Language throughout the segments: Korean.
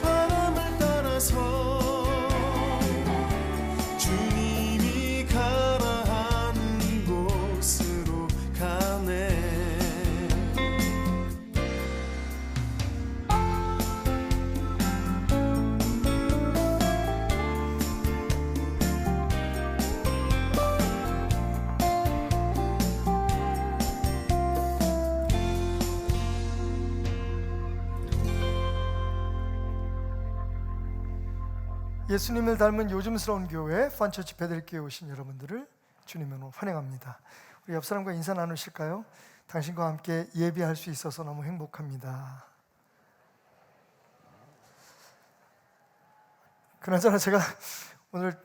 바람을 따라서 주님이 가라 하는 곳으로 가네. 예수님을 닮은 요즘스러운 교회 펀처치 베들교회에 오신 여러분들을 주님으로 환영합니다. 우리 옆 사람과 인사 나누실까요? 당신과 함께 예배할 수 있어서 너무 행복합니다. 그나저나 제가 오늘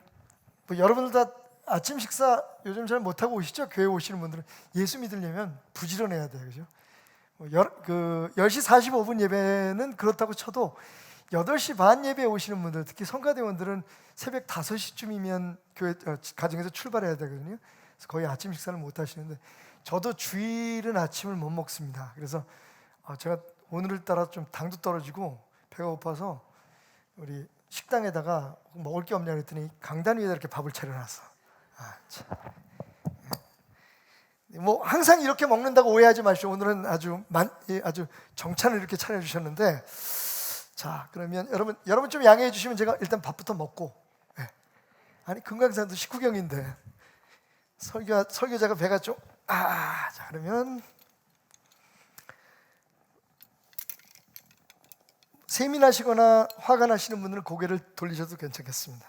여러분들 다 아침 식사 요즘 잘 못하고 오시죠? 교회 오시는 분들은 예수 믿으려면 부지런해야 돼요, 그죠? 10시 45분 예배는 그렇다고 쳐도 8시 반 예배에 오시는 분들, 특히 성가대원들은 새벽 5시쯤이면 교회 가정에서 출발해야 되거든요. 그래서 거의 아침 식사를 못 하시는데, 저도 주일은 아침을 못 먹습니다. 그래서 제가 오늘따라 좀 당도 떨어지고 배가 고파서 우리 식당에다가 먹을 게 없냐 그랬더니 강단 위에다 이렇게 밥을 차려놨어. 뭐 항상 이렇게 먹는다고 오해하지 마시고, 오늘은 아주 정찬을 이렇게 차려주셨는데, 자, 그러면 여러분 좀 양해해 주시면 제가 일단 밥부터 먹고, 아니 금강산도 식후경인데 설교자가 배가 좀 자, 그러면 세민하시거나 화가 나시는 분들은 고개를 돌리셔도 괜찮겠습니다.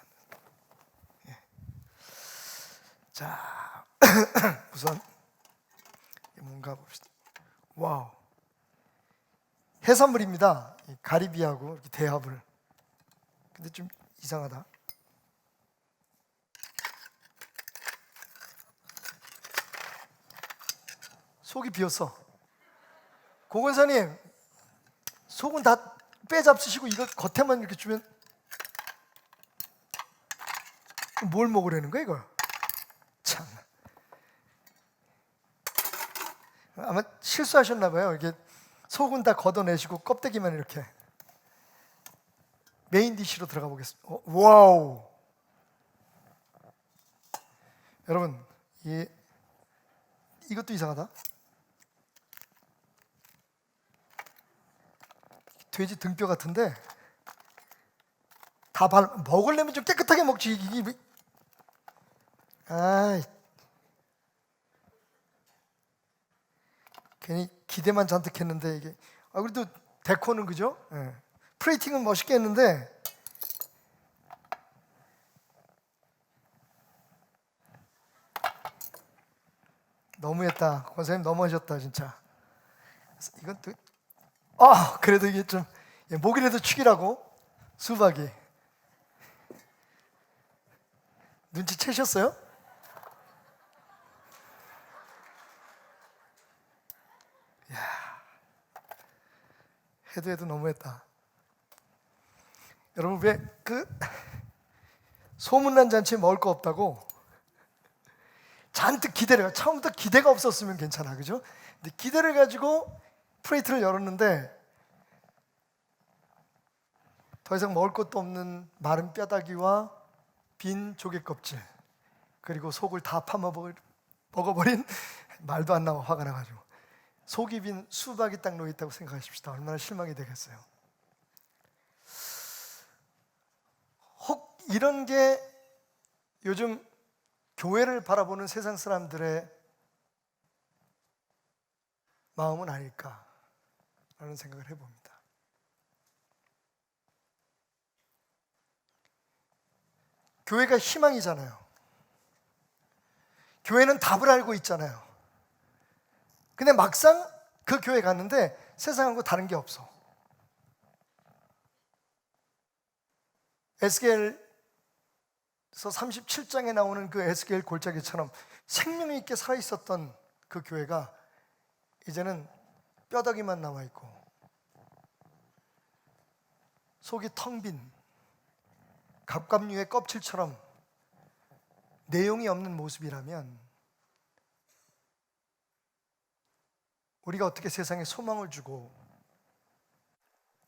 자, 우선 뭔가 봅시다. 와우, 해산물입니다. 가리비하고 이렇게 대합을. 근데 좀 이상하다. 속이 비었어. 고건사님, 속은 다 빼잡수시고 이거 겉에만 이렇게 주면 뭘 먹으라는 거야 이걸? 참, 아마 실수하셨나 봐요. 이게 속은 다 걷어내시고 껍데기만 이렇게. 메인 디쉬로 들어가 보겠습니다. 와우, 여러분, 이것도 이상하다. 돼지 등뼈 같은데 다 먹으려면 좀 깨끗하게 먹지. 이게 괜히 기대만 잔뜩 했는데 이게. 그래도 데코는 그죠? 프레이팅은 멋있게 했는데 너무했다. 권사님 너무하셨다 진짜. 이건 또 그래도 이게 좀 목이라도 축이라고. 수박이 눈치채셨어요? 해도 너무했다. 여러분, 왜 소문난 잔치에 먹을 거 없다고 잔뜩 기대를, 처음부터 기대가 없었으면 괜찮아, 그죠? 근데 기대를 가지고 프레이트를 열었는데 더 이상 먹을 것도 없는 마른 뼈다귀와 빈 조개 껍질, 그리고 속을 다 먹어버린 말도 안 나와 화가 나가지고 속이 빈 수박이 딱 놓여있다고 생각하십시다. 얼마나 실망이 되겠어요. 혹 이런 게 요즘 교회를 바라보는 세상 사람들의 마음은 아닐까라는 생각을 해봅니다. 교회가 희망이잖아요. 교회는 답을 알고 있잖아요. 근데 막상 그 교회 갔는데 세상하고 다른 게 없어. 에스겔서 37장에 나오는 그 에스겔 골짜기처럼 생명 있게 살아있었던 그 교회가 이제는 뼈다귀만 남아있고 속이 텅 빈 갑각류의 껍질처럼 내용이 없는 모습이라면 우리가 어떻게 세상에 소망을 주고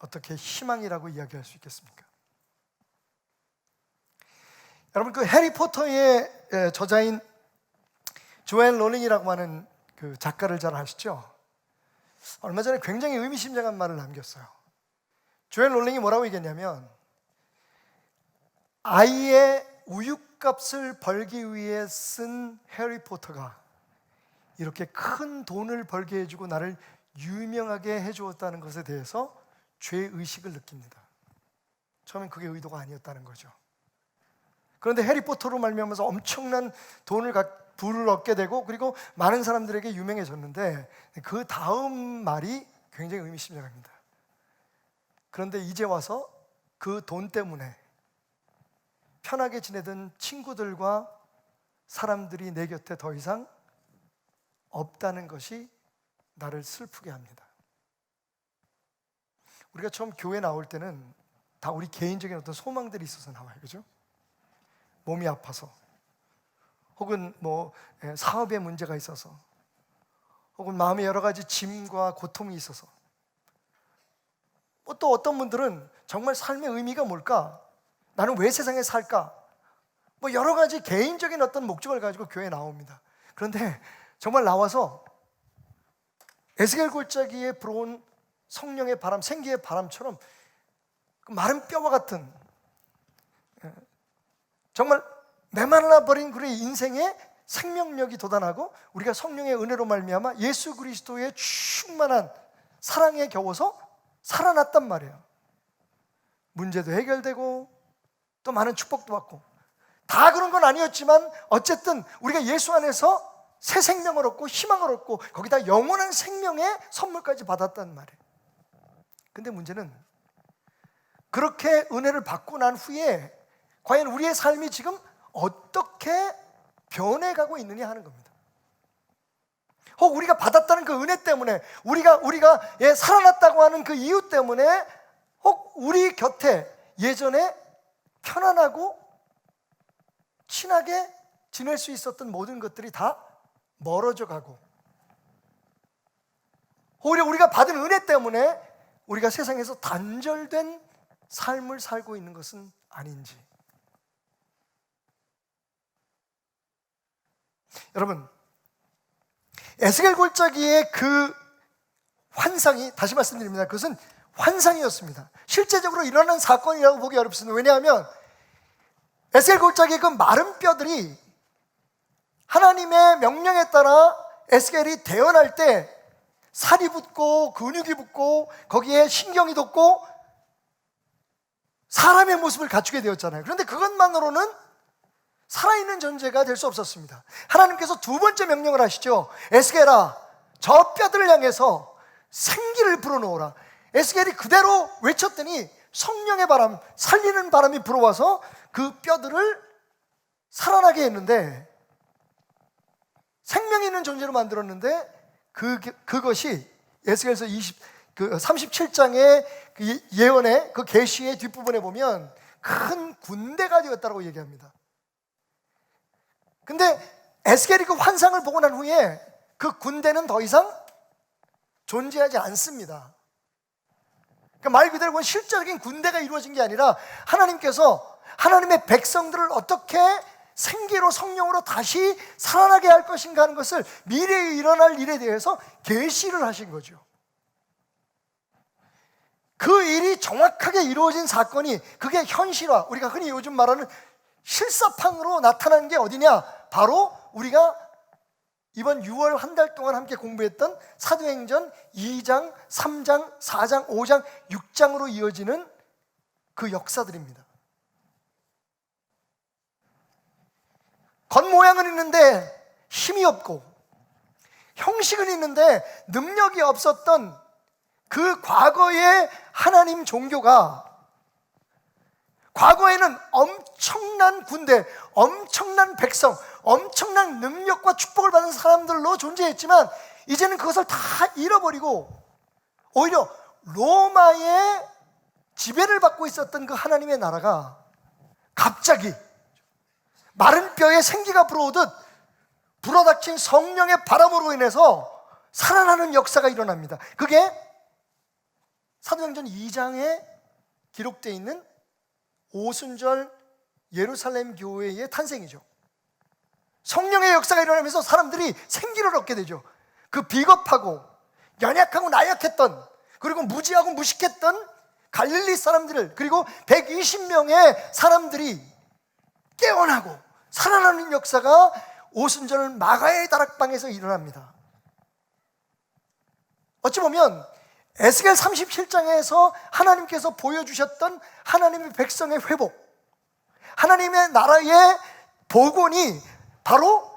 어떻게 희망이라고 이야기할 수 있겠습니까? 여러분, 그 해리포터의 저자인 조앤 롤링이라고 하는 그 작가를 잘 아시죠? 얼마 전에 굉장히 의미심장한 말을 남겼어요. 조앤 롤링이 뭐라고 얘기했냐면, 아이의 우유값을 벌기 위해 쓴 해리포터가 이렇게 큰 돈을 벌게 해주고 나를 유명하게 해주었다는 것에 대해서 죄의식을 느낍니다. 처음엔 그게 의도가 아니었다는 거죠. 그런데 해리포터로 말미암아서 엄청난 부를 얻게 되고, 그리고 많은 사람들에게 유명해졌는데, 그 다음 말이 굉장히 의미심장합니다. 그런데 이제 와서 그 돈 때문에 편하게 지내던 친구들과 사람들이 내 곁에 더 이상 없다는 것이 나를 슬프게 합니다. 우리가 처음 교회 나올 때는 다 우리 개인적인 어떤 소망들이 있어서 나와요. 그죠? 몸이 아파서, 혹은 사업에 문제가 있어서, 혹은 마음에 여러 가지 짐과 고통이 있어서, 또 어떤 분들은 정말 삶의 의미가 뭘까? 나는 왜 세상에 살까? 여러 가지 개인적인 어떤 목적을 가지고 교회에 나옵니다. 그런데 정말 나와서 에스겔 골짜기에 불어온 성령의 바람, 생기의 바람처럼 그 마른 뼈와 같은, 정말 메말라 버린 그의 인생에 생명력이 돋아나고, 우리가 성령의 은혜로 말미암아 예수 그리스도의 충만한 사랑에 겨워서 살아났단 말이에요. 문제도 해결되고 또 많은 축복도 받고, 다 그런 건 아니었지만 어쨌든 우리가 예수 안에서 새 생명을 얻고 희망을 얻고, 거기다 영원한 생명의 선물까지 받았단 말이에요. 근데 문제는 그렇게 은혜를 받고 난 후에 과연 우리의 삶이 지금 어떻게 변해가고 있느냐 하는 겁니다. 혹 우리가 받았다는 그 은혜 때문에, 우리가 살아났다고 하는 그 이유 때문에, 혹 우리 곁에 예전에 편안하고 친하게 지낼 수 있었던 모든 것들이 다 멀어져 가고, 오히려 우리가 받은 은혜 때문에 우리가 세상에서 단절된 삶을 살고 있는 것은 아닌지. 여러분, 에스겔 골짜기의 그 환상이, 다시 말씀드립니다, 그것은 환상이었습니다. 실제적으로 일어난 사건이라고 보기 어렵습니다. 왜냐하면 에스겔 골짜기의 그 마른 뼈들이 하나님의 명령에 따라 에스겔이 태어날 때 살이 붙고 근육이 붙고 거기에 신경이 돋고 사람의 모습을 갖추게 되었잖아요. 그런데 그것만으로는 살아있는 존재가 될 수 없었습니다. 하나님께서 두 번째 명령을 하시죠. 에스겔아, 저 뼈들을 향해서 생기를 불어넣어라. 에스겔이 그대로 외쳤더니 성령의 바람, 살리는 바람이 불어와서 그 뼈들을 살아나게 했는데, 생명 있는 존재로 만들었는데, 그것이 에스겔서 37장의 그 예언의 그 계시의 뒷부분에 보면 큰 군대가 되었다고 얘기합니다. 근데 에스겔이 그 환상을 보고 난 후에 그 군대는 더 이상 존재하지 않습니다. 그러니까 말 그대로 그건 실제적인 군대가 이루어진 게 아니라 하나님께서 하나님의 백성들을 어떻게 생기로 성령으로 다시 살아나게 할 것인가 하는 것을, 미래에 일어날 일에 대해서 계시를 하신 거죠. 그 일이 정확하게 이루어진 사건이, 그게 현실화, 우리가 흔히 요즘 말하는 실사판으로 나타나는 게 어디냐? 바로 우리가 이번 6월 한 달 동안 함께 공부했던 사도행전 2장, 3장, 4장, 5장, 6장으로 이어지는 그 역사들입니다. 겉모양은 있는데 힘이 없고, 형식은 있는데 능력이 없었던 그 과거의 하나님 종교가, 과거에는 엄청난 군대, 엄청난 백성, 엄청난 능력과 축복을 받은 사람들로 존재했지만, 이제는 그것을 다 잃어버리고 오히려 로마의 지배를 받고 있었던 그 하나님의 나라가 갑자기 마른 뼈에 생기가 불어오듯 불어닥친 성령의 바람으로 인해서 살아나는 역사가 일어납니다. 그게 사도행전 2장에 기록되어 있는 오순절 예루살렘 교회의 탄생이죠. 성령의 역사가 일어나면서 사람들이 생기를 얻게 되죠. 그 비겁하고 연약하고 나약했던, 그리고 무지하고 무식했던 갈릴리 사람들을, 그리고 120명의 사람들이 깨어나고 살아나는 역사가 오순절 마가의 다락방에서 일어납니다. 어찌 보면 에스겔 37장에서 하나님께서 보여주셨던 하나님의 백성의 회복, 하나님의 나라의 복원이 바로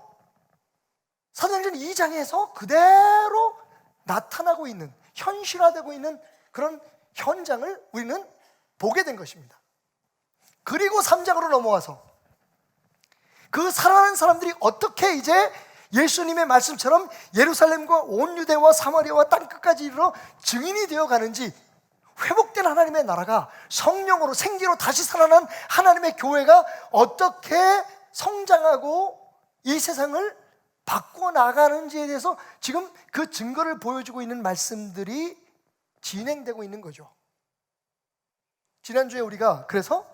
사도행전 2장에서 그대로 나타나고 있는, 현실화되고 있는 그런 현장을 우리는 보게 된 것입니다. 그리고 3장으로 넘어와서 그 살아난 사람들이 어떻게 이제 예수님의 말씀처럼 예루살렘과 온 유대와 사마리아와 땅끝까지 이르러 증인이 되어 가는지, 회복된 하나님의 나라가 성령으로 생기로 다시 살아난 하나님의 교회가 어떻게 성장하고 이 세상을 바꿔 나가는지에 대해서 지금 그 증거를 보여주고 있는 말씀들이 진행되고 있는 거죠. 지난주에 우리가 그래서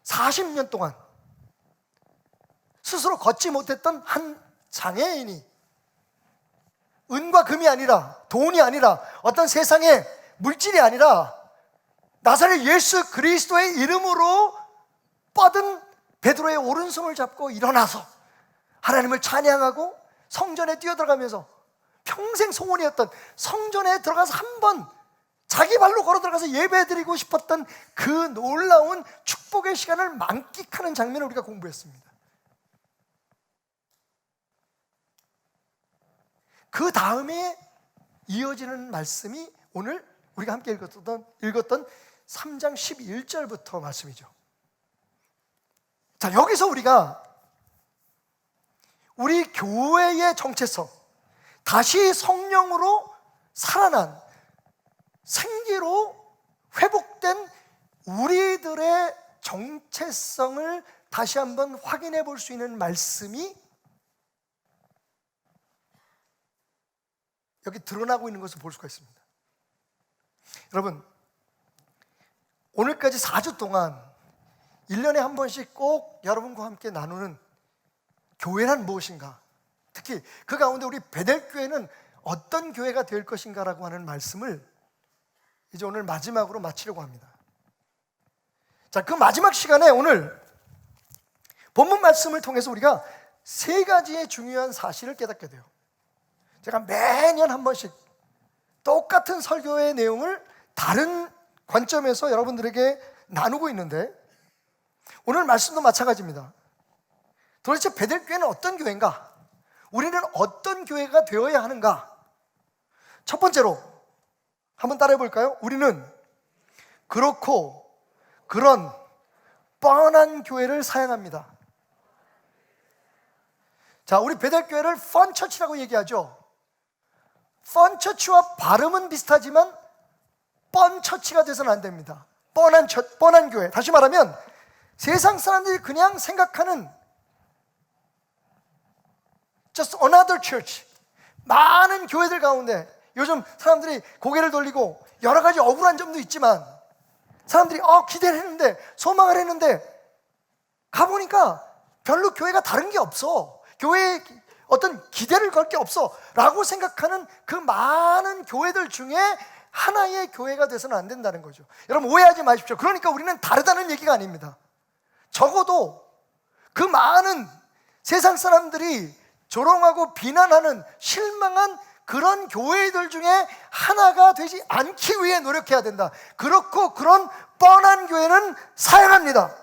40년 동안 스스로 걷지 못했던 한 장애인이, 은과 금이 아니라, 돈이 아니라, 어떤 세상의 물질이 아니라 나사렛 예수 그리스도의 이름으로 뻗은 베드로의 오른손을 잡고 일어나서 하나님을 찬양하고 성전에 뛰어들어가면서 평생 소원이었던, 성전에 들어가서 한번 자기 발로 걸어 들어가서 예배드리고 싶었던 그 놀라운 축복의 시간을 만끽하는 장면을 우리가 공부했습니다. 그 다음에 이어지는 말씀이 오늘 우리가 함께 읽었던 3장 11절부터 말씀이죠. 자, 여기서 우리가 우리 교회의 정체성, 다시 성령으로 살아난, 생기로 회복된 우리들의 정체성을 다시 한번 확인해 볼 수 있는 말씀이 여기 드러나고 있는 것을 볼 수가 있습니다. 여러분, 오늘까지 4주 동안 1년에 한 번씩 꼭 여러분과 함께 나누는 교회란 무엇인가, 특히 그 가운데 우리 베델교회는 어떤 교회가 될 것인가라고 하는 말씀을 이제 오늘 마지막으로 마치려고 합니다. 자, 그 마지막 시간에 오늘 본문 말씀을 통해서 우리가 3가지의 중요한 사실을 깨닫게 돼요. 제가 매년 한 번씩 똑같은 설교의 내용을 다른 관점에서 여러분들에게 나누고 있는데, 오늘 말씀도 마찬가지입니다. 도대체 베델교회는 어떤 교회인가? 우리는 어떤 교회가 되어야 하는가? 첫 번째로 한번 따라해 볼까요? 우리는 그렇고 그런 뻔한 교회를 사양합니다. 자, 우리 베델교회를 펀처치라고 얘기하죠. 펀처치와 발음은 비슷하지만 뻔처치가 돼서는 안 됩니다. 뻔한 교회. 다시 말하면 세상 사람들이 그냥 생각하는 just another church, 많은 교회들 가운데 요즘 사람들이 고개를 돌리고 여러 가지 억울한 점도 있지만, 사람들이 기대를 했는데, 소망을 했는데 가보니까 별로 교회가 다른 게 없어, 교회에 어떤 기대를 걸 게 없어 라고 생각하는 그 많은 교회들 중에 하나의 교회가 돼서는 안 된다는 거죠. 여러분, 오해하지 마십시오. 그러니까 우리는 다르다는 얘기가 아닙니다. 적어도 그 많은 세상 사람들이 조롱하고 비난하는, 실망한 그런 교회들 중에 하나가 되지 않기 위해 노력해야 된다. 그렇고 그런 뻔한 교회는 사양합니다.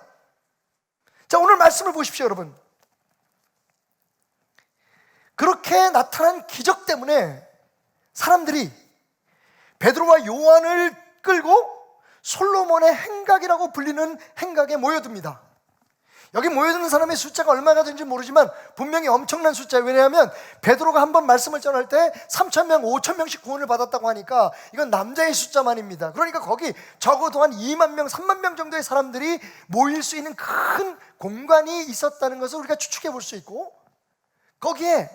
자, 오늘 말씀을 보십시오, 여러분. 그렇게 나타난 기적 때문에 사람들이 베드로와 요한을 끌고 솔로몬의 행각이라고 불리는 행각에 모여듭니다. 여기 모여드는 사람의 숫자가 얼마가 되는지 모르지만 분명히 엄청난 숫자예요. 왜냐하면 베드로가 한 번 말씀을 전할 때 3,000명, 5,000명씩 구원을 받았다고 하니까 이건 남자의 숫자만입니다. 그러니까 거기 적어도 한 2만 명, 3만 명 정도의 사람들이 모일 수 있는 큰 공간이 있었다는 것을 우리가 추측해 볼 수 있고, 거기에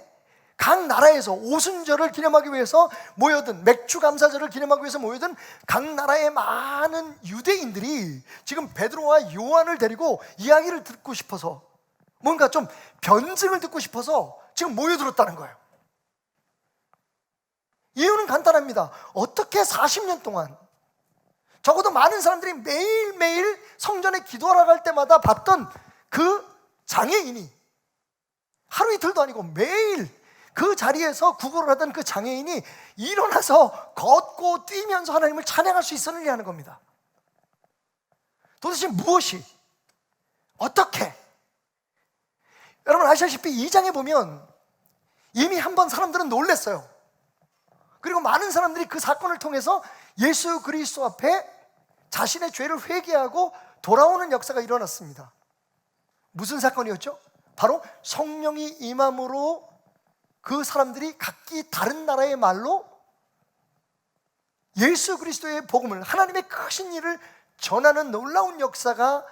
각 나라에서 오순절을 기념하기 위해서 모여든, 맥주 감사절을 기념하기 위해서 모여든 각 나라의 많은 유대인들이 지금 베드로와 요한을 데리고 이야기를 듣고 싶어서, 뭔가 좀 변증을 듣고 싶어서 지금 모여들었다는 거예요. 이유는 간단합니다. 어떻게 40년 동안 적어도 많은 사람들이 매일매일 성전에 기도하러 갈 때마다 봤던 그 장애인이, 하루 이틀도 아니고 매일 그 자리에서 구걸을 하던 그 장애인이 일어나서 걷고 뛰면서 하나님을 찬양할 수 있었느냐 하는 겁니다. 도대체 무엇이, 어떻게? 여러분 아시다시피 2장에 보면 이미 한번 사람들은 놀랐어요. 그리고 많은 사람들이 그 사건을 통해서 예수 그리스도 앞에 자신의 죄를 회개하고 돌아오는 역사가 일어났습니다. 무슨 사건이었죠? 바로 성령이 임함으로 그 사람들이 각기 다른 나라의 말로 예수 그리스도의 복음을, 하나님의 크신 일을 전하는 놀라운 역사가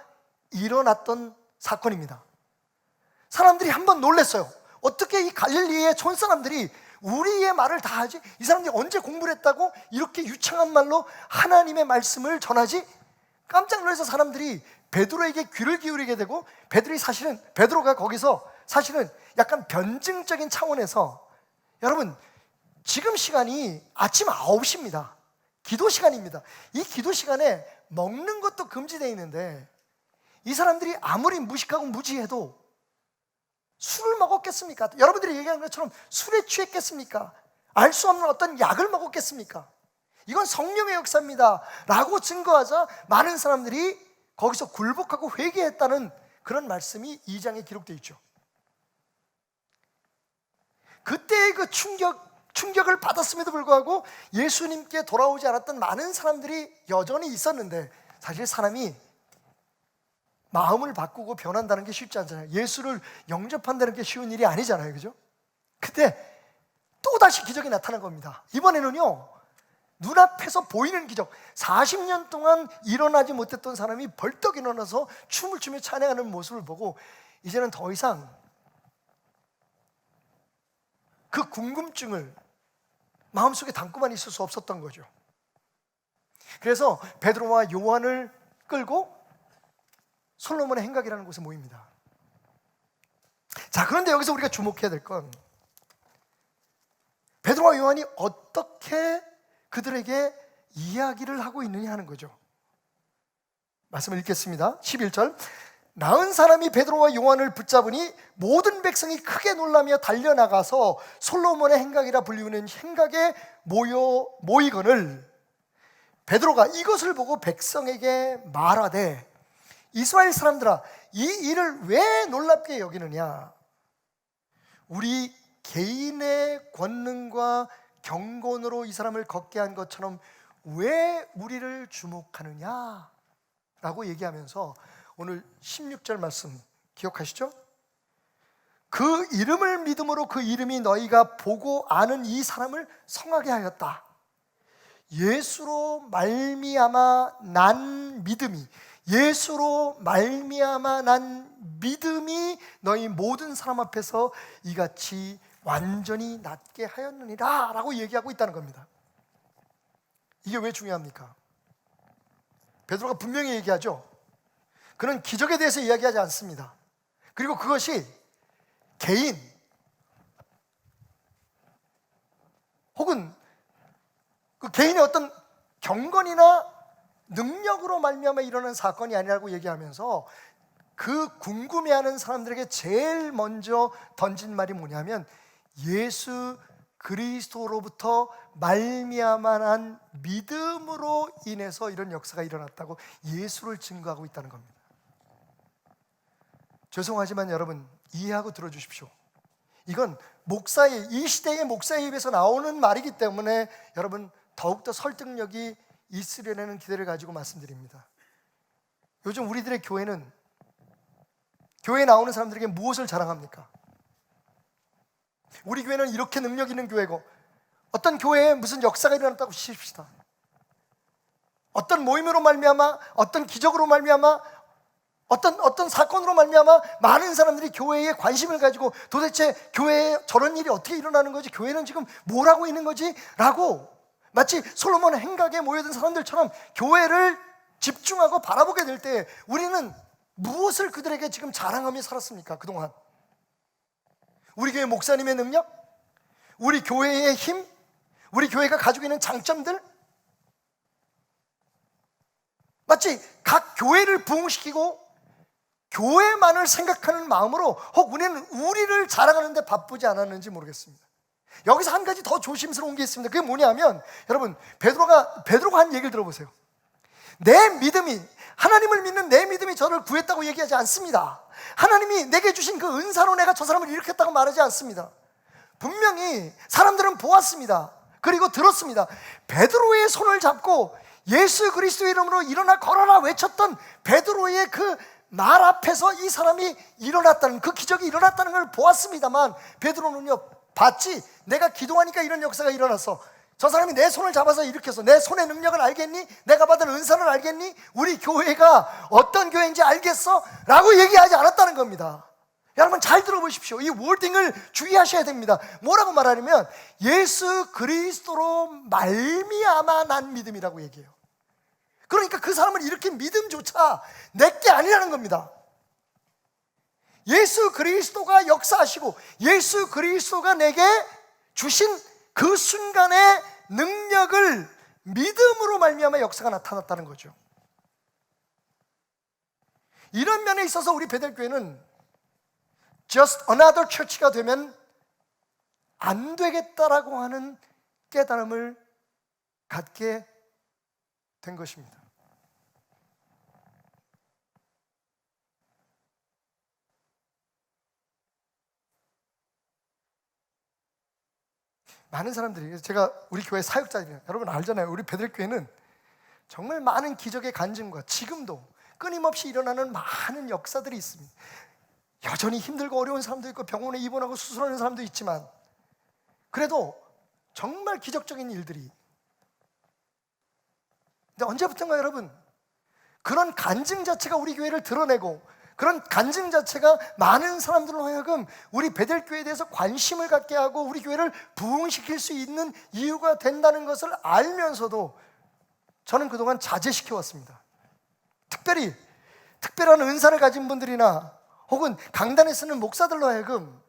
일어났던 사건입니다. 사람들이 한번 놀랐어요. 어떻게 이 갈릴리의 촌사람들이 우리의 말을 다 하지? 이 사람들이 언제 공부를 했다고 이렇게 유창한 말로 하나님의 말씀을 전하지? 깜짝 놀라서 사람들이 베드로에게 귀를 기울이게 되고, 베드로가 거기서 사실은 약간 변증적인 차원에서, 여러분 지금 시간이 아침 9시입니다. 기도 시간입니다. 이 기도 시간에 먹는 것도 금지되어 있는데 이 사람들이 아무리 무식하고 무지해도 술을 먹었겠습니까? 여러분들이 얘기하는 것처럼 술에 취했겠습니까? 알 수 없는 어떤 약을 먹었겠습니까? 이건 성령의 역사입니다 라고 증거하자 많은 사람들이 거기서 굴복하고 회개했다는 그런 말씀이 2장에 기록되어 있죠. 그때의 그 충격을 받았음에도 불구하고 예수님께 돌아오지 않았던 많은 사람들이 여전히 있었는데, 사실 사람이 마음을 바꾸고 변한다는 게 쉽지 않잖아요. 예수를 영접한다는 게 쉬운 일이 아니잖아요, 그죠? 그때 또다시 기적이 나타난 겁니다. 이번에는요, 눈앞에서 보이는 기적, 40년 동안 일어나지 못했던 사람이 벌떡 일어나서 춤을 추며 찬양하는 모습을 보고 이제는 더 이상 그 궁금증을 마음속에 담고만 있을 수 없었던 거죠. 그래서 베드로와 요한을 끌고 솔로몬의 행각이라는 곳에 모입니다. 자, 그런데 여기서 우리가 주목해야 될 건 베드로와 요한이 어떻게 그들에게 이야기를 하고 있느냐 하는 거죠. 말씀을 읽겠습니다. 11절. 나은 사람이 베드로와 요한을 붙잡으니 모든 백성이 크게 놀라며 달려나가서 솔로몬의 행각이라 불리우는 행각에 모이거늘 베드로가 이것을 보고 백성에게 말하되, 이스라엘 사람들아, 이 일을 왜 놀랍게 여기느냐? 우리 개인의 권능과 경건으로 이 사람을 걷게 한 것처럼 왜 우리를 주목하느냐? 라고 얘기하면서 오늘 16절 말씀 기억하시죠? 그 이름을 믿음으로 그 이름이 너희가 보고 아는 이 사람을 성하게 하였다. 예수로 말미암아 난 믿음이, 예수로 말미암아 난 믿음이 너희 모든 사람 앞에서 이같이 완전히 낫게 하였느니라 라고 얘기하고 있다는 겁니다. 이게 왜 중요합니까? 베드로가 분명히 얘기하죠. 그는 기적에 대해서 이야기하지 않습니다. 그리고 그것이 개인 혹은 그 개인의 어떤 경건이나 능력으로 말미암아 일어난 사건이 아니라고 얘기하면서 그 궁금해하는 사람들에게 제일 먼저 던진 말이 뭐냐면, 예수 그리스도로부터 말미암아 난 믿음으로 인해서 이런 역사가 일어났다고 예수를 증거하고 있다는 겁니다. 죄송하지만 여러분 이해하고 들어주십시오. 이건 목사의, 이 시대의 목사의 입에서 나오는 말이기 때문에 여러분 더욱더 설득력이 있으려는 기대를 가지고 말씀드립니다. 요즘 우리들의 교회는 교회에 나오는 사람들에게 무엇을 자랑합니까? 우리 교회는 이렇게 능력 있는 교회고, 어떤 교회에 무슨 역사가 일어났다고 치십시다. 어떤 모임으로 말미암아, 어떤 기적으로 말미암아 어떤 사건으로 말미암아 많은 사람들이 교회에 관심을 가지고 도대체 교회에 저런 일이 어떻게 일어나는 거지? 교회는 지금 뭘 하고 있는 거지? 라고 마치 솔로몬 행각에 모여든 사람들처럼 교회를 집중하고 바라보게 될 때 우리는 무엇을 그들에게 지금 자랑하며 살았습니까? 그동안 우리 교회 목사님의 능력? 우리 교회의 힘? 우리 교회가 가지고 있는 장점들? 마치 각 교회를 부흥시키고 교회만을 생각하는 마음으로 혹 우리는 우리를 자랑하는 데 바쁘지 않았는지 모르겠습니다. 여기서 한 가지 더 조심스러운 게 있습니다. 그게 뭐냐면 여러분 베드로가 한 얘기를 들어보세요. 내 믿음이, 하나님을 믿는 내 믿음이 저를 구했다고 얘기하지 않습니다. 하나님이 내게 주신 그 은사로 내가 저 사람을 일으켰다고 말하지 않습니다. 분명히 사람들은 보았습니다. 그리고 들었습니다. 베드로의 손을 잡고 예수 그리스도의 이름으로 일어나 걸어라 외쳤던 베드로의 그 말 앞에서 이 사람이 일어났다는, 그 기적이 일어났다는 걸 보았습니다만 베드로는요, 봤지? 내가 기도하니까 이런 역사가 일어났어. 저 사람이 내 손을 잡아서 일으켜서 내 손의 능력을 알겠니? 내가 받은 은사를 알겠니? 우리 교회가 어떤 교회인지 알겠어? 라고 얘기하지 않았다는 겁니다. 여러분 잘 들어보십시오. 이 워딩을 주의하셔야 됩니다. 뭐라고 말하냐면 예수 그리스도로 말미암아 난 믿음이라고 얘기해요. 그러니까 그 사람을 일으킨 믿음조차 내게 아니라는 겁니다. 예수 그리스도가 역사하시고 예수 그리스도가 내게 주신 그 순간의 능력을 믿음으로 말미암아 역사가 나타났다는 거죠. 이런 면에 있어서 우리 베델교회는 just another church가 되면 안 되겠다라고 하는 깨달음을 갖게 된 것입니다. 많은 사람들이, 제가 우리 교회 사역자들이에요. 여러분 알잖아요. 우리 베델교회는 정말 많은 기적의 간증과 지금도 끊임없이 일어나는 많은 역사들이 있습니다. 여전히 힘들고 어려운 사람도 있고 병원에 입원하고 수술하는 사람도 있지만 그래도 정말 기적적인 일들이. 근데 언제부턴가 여러분 그런 간증 자체가 우리 교회를 드러내고 그런 간증 자체가 많은 사람들로 하여금 우리 베델교회에 대해서 관심을 갖게 하고 우리 교회를 부흥시킬 수 있는 이유가 된다는 것을 알면서도 저는 그동안 자제시켜 왔습니다. 특별한 은사를 가진 분들이나 혹은 강단에 쓰는 목사들로 하여금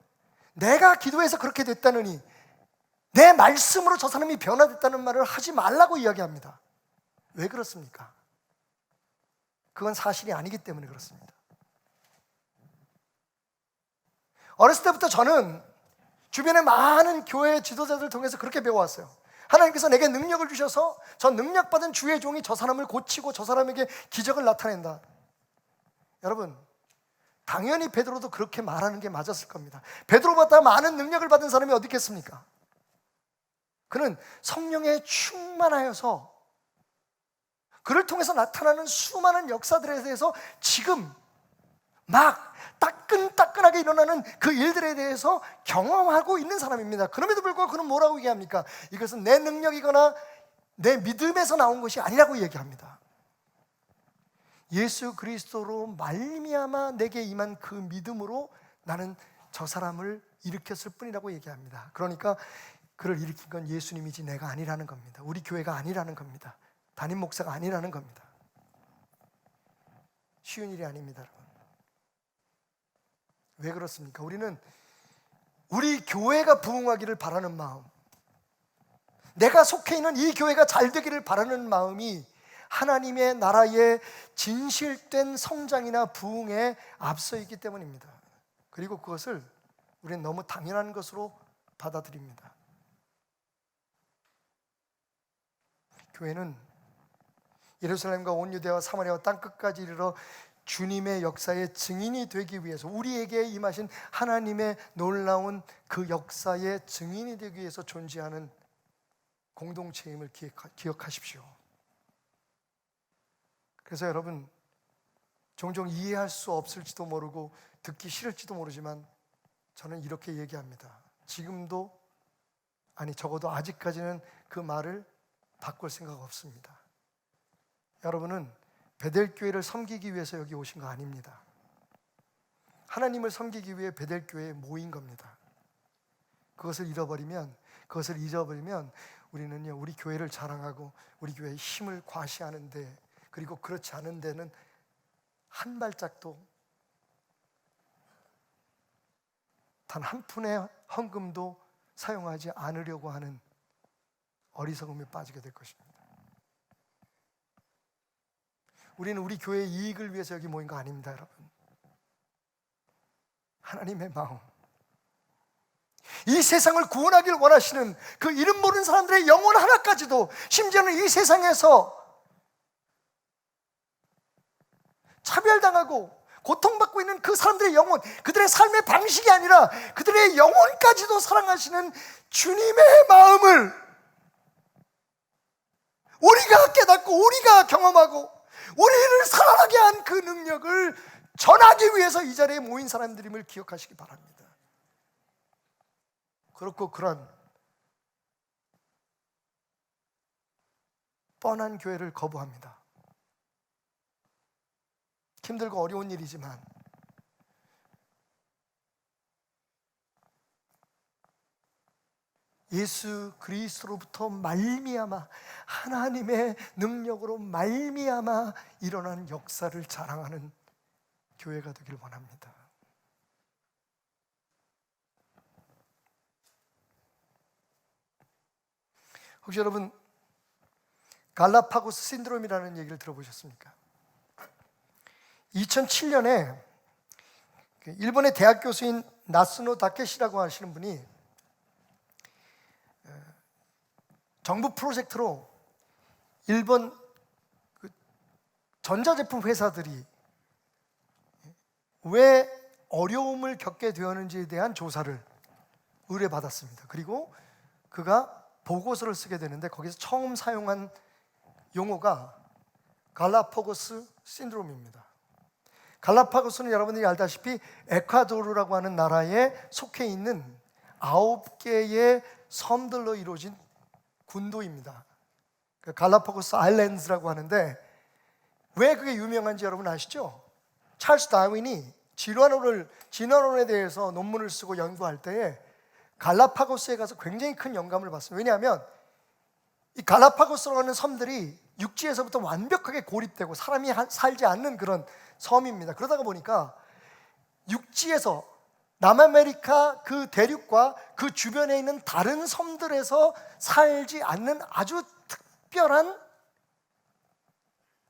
내가 기도해서 그렇게 됐다느니 내 말씀으로 저 사람이 변화됐다는 말을 하지 말라고 이야기합니다. 왜 그렇습니까? 그건 사실이 아니기 때문에 그렇습니다. 어렸을 때부터 저는 주변의 많은 교회 지도자들을 통해서 그렇게 배워왔어요. 하나님께서 내게 능력을 주셔서 저 능력받은 주의 종이 저 사람을 고치고 저 사람에게 기적을 나타낸다. 여러분 당연히 베드로도 그렇게 말하는 게 맞았을 겁니다. 베드로보다 많은 능력을 받은 사람이 어디 있겠습니까? 그는 성령에 충만하여서 그를 통해서 나타나는 수많은 역사들에 대해서 지금 막 따끈따끈하게 일어나는 그 일들에 대해서 경험하고 있는 사람입니다. 그럼에도 불구하고 그는 뭐라고 얘기합니까? 이것은 내 능력이거나 내 믿음에서 나온 것이 아니라고 얘기합니다. 예수 그리스도로 말미암아 내게 임한 그 믿음으로 나는 저 사람을 일으켰을 뿐이라고 얘기합니다. 그러니까 그를 일으킨 건 예수님이지 내가 아니라는 겁니다. 우리 교회가 아니라는 겁니다. 담임 목사가 아니라는 겁니다. 쉬운 일이 아닙니다, 여러분. 왜 그렇습니까? 우리는 우리 교회가 부흥하기를 바라는 마음, 내가 속해 있는 이 교회가 잘 되기를 바라는 마음이 하나님의 나라의 진실된 성장이나 부흥에 앞서 있기 때문입니다. 그리고 그것을 우리는 너무 당연한 것으로 받아들입니다. 교회는 예루살렘과 온 유대와 사마리아와 땅끝까지 이르러 주님의 역사의 증인이 되기 위해서, 우리에게 임하신 하나님의 놀라운 그 역사의 증인이 되기 위해서 존재하는 공동체임을 기억하십시오. 그래서 여러분, 종종 이해할 수 없을지도 모르고 듣기 싫을지도 모르지만 저는 이렇게 얘기합니다. 지금도, 아니 적어도 아직까지는 그 말을 바꿀 생각 없습니다. 여러분은 베델교회를 섬기기 위해서 여기 오신 거 아닙니다. 하나님을 섬기기 위해 베델교회에 모인 겁니다. 그것을 잊어버리면 우리는요, 우리 교회를 자랑하고 우리 교회의 힘을 과시하는데, 그리고 그렇지 않은 데는 한 발짝도, 단 한 푼의 헌금도 사용하지 않으려고 하는 어리석음에 빠지게 될 것입니다. 우리는 우리 교회의 이익을 위해서 여기 모인 거 아닙니다, 여러분. 하나님의 마음, 이 세상을 구원하길 원하시는 그 이름 모르는 사람들의 영혼 하나까지도, 심지어는 이 세상에서 차별당하고 고통받고 있는 그 사람들의 영혼, 그들의 삶의 방식이 아니라 그들의 영혼까지도 사랑하시는 주님의 마음을 우리가 깨닫고 우리가 경험하고 우리를 살아나게 한 그 능력을 전하기 위해서 이 자리에 모인 사람들임을 기억하시기 바랍니다. 그렇고 그런 뻔한 교회를 거부합니다. 힘들고 어려운 일이지만 예수 그리스도로부터 말미암아, 하나님의 능력으로 말미암아 일어난 역사를 자랑하는 교회가 되길 원합니다. 혹시 여러분 갈라파고스 신드롬이라는 얘기를 들어보셨습니까? 2007년에 일본의 대학 교수인 나스노 다케시라고 하시는 분이 정부 프로젝트로 일본 전자제품 회사들이 왜 어려움을 겪게 되었는지에 대한 조사를 의뢰받았습니다. 그리고 그가 보고서를 쓰게 되는데 거기서 처음 사용한 용어가 갈라파고스 신드롬입니다. 갈라파고스는 여러분들이 알다시피 에콰도르라고 하는 나라에 속해 있는 9개의 섬들로 이루어진 군도입니다. 갈라파고스 아일랜드라고 하는데, 왜 그게 유명한지 여러분 아시죠? 찰스 다윈이 진화론에 대해서 논문을 쓰고 연구할 때에 갈라파고스에 가서 굉장히 큰 영감을 받습니다. 왜냐하면 이 갈라파고스라고 하는 섬들이 육지에서부터 완벽하게 고립되고 사람이 살지 않는 그런 섬입니다. 그러다가 보니까 육지에서 남아메리카 그 대륙과 그 주변에 있는 다른 섬들에서 살지 않는 아주 특별한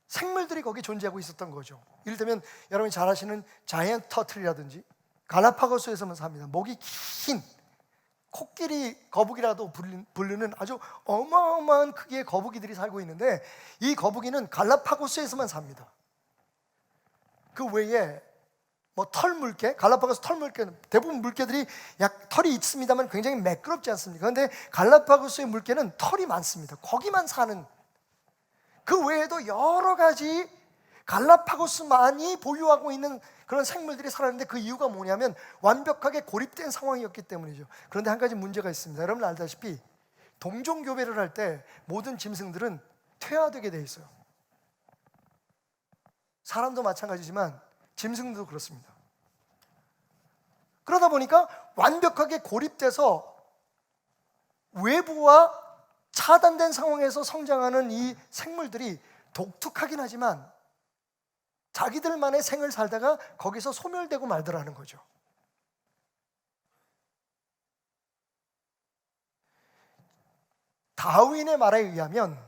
생물들이 거기 존재하고 있었던 거죠. 이를테면 여러분이 잘 아시는 자이언트 터틀이라든지, 갈라파고스에서만 삽니다. 목이 긴 코끼리 거북이라도 부르는 아주 어마어마한 크기의 거북이들이 살고 있는데, 이 거북이는 갈라파고스에서만 삽니다. 그 외에 털물개, 갈라파고스 털물개는 대부분 물개들이 털이 있습니다만 굉장히 매끄럽지 않습니까? 그런데 갈라파고스의 물개는 털이 많습니다. 거기만 사는, 그 외에도 여러 가지 갈라파고스만이 보유하고 있는 그런 생물들이 살았는데, 그 이유가 뭐냐면 완벽하게 고립된 상황이었기 때문이죠. 그런데 한 가지 문제가 있습니다. 여러분 알다시피 동종교배를 할 때 모든 짐승들은 퇴화되게 돼 있어요. 사람도 마찬가지지만 짐승도 그렇습니다. 그러다 보니까 완벽하게 고립돼서 외부와 차단된 상황에서 성장하는 이 생물들이 독특하긴 하지만 자기들만의 생을 살다가 거기서 소멸되고 말더라는 거죠. 다윈의 말에 의하면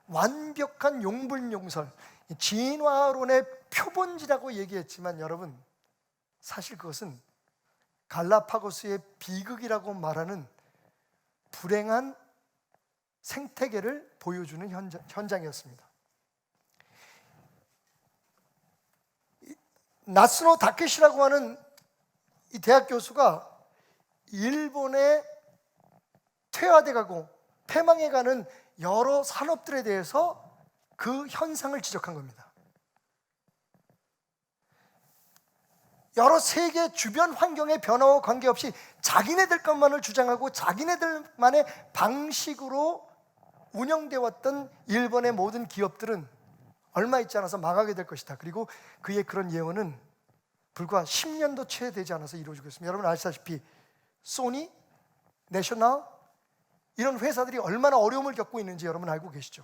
완벽한 용불용설, 진화론의 표본지라고 얘기했지만 여러분, 사실 그것은 갈라파고스의 비극이라고 말하는 불행한 생태계를 보여주는 현장이었습니다. 나스노 다케시라고 하는 이 대학 교수가 일본에 퇴화돼가고 패망해가는 여러 산업들에 대해서 그 현상을 지적한 겁니다. 여러 세계 주변 환경의 변화와 관계없이 자기네들 것만을 주장하고 자기네들만의 방식으로 운영되어 왔던 일본의 모든 기업들은 얼마 있지 않아서 망하게 될 것이다. 그리고 그의 그런 예언은 불과 10년도 채 되지 않아서 이루어지고 있습니다. 여러분 아시다시피 소니, 내셔널 이런 회사들이 얼마나 어려움을 겪고 있는지 여러분 알고 계시죠?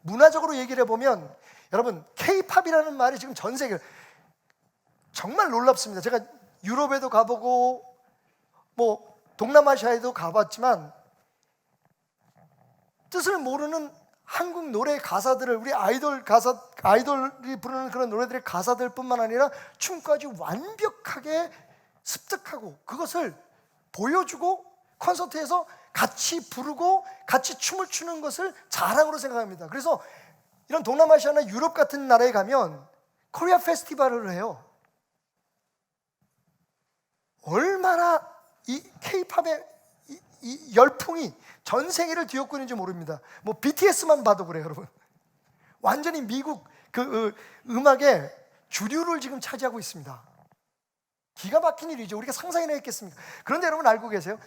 문화적으로 얘기를 해보면 여러분 K-팝이라는 말이 지금 전 세계 정말 놀랍습니다. 제가 유럽에도 가보고 뭐 동남아시아에도 가봤지만 뜻을 모르는 한국 노래의 가사들을 우리 아이돌이 부르는 그런 노래들의 가사들뿐만 아니라 춤까지 완벽하게 습득하고 그것을 보여주고 콘서트에서 같이 부르고 같이 춤을 추는 것을 자랑으로 생각합니다. 그래서 이런 동남아시아나 유럽 같은 나라에 가면 코리아 페스티벌을 해요. 얼마나 이 K-팝의 이 열풍이 전 세계를 뒤엎고 있는지 모릅니다. 뭐 BTS만 봐도 그래요, 여러분. 완전히 미국 그 음악의 주류를 지금 차지하고 있습니다. 기가 막힌 일이죠. 우리가 상상이나 했겠습니까? 그런데 여러분 알고 계세요?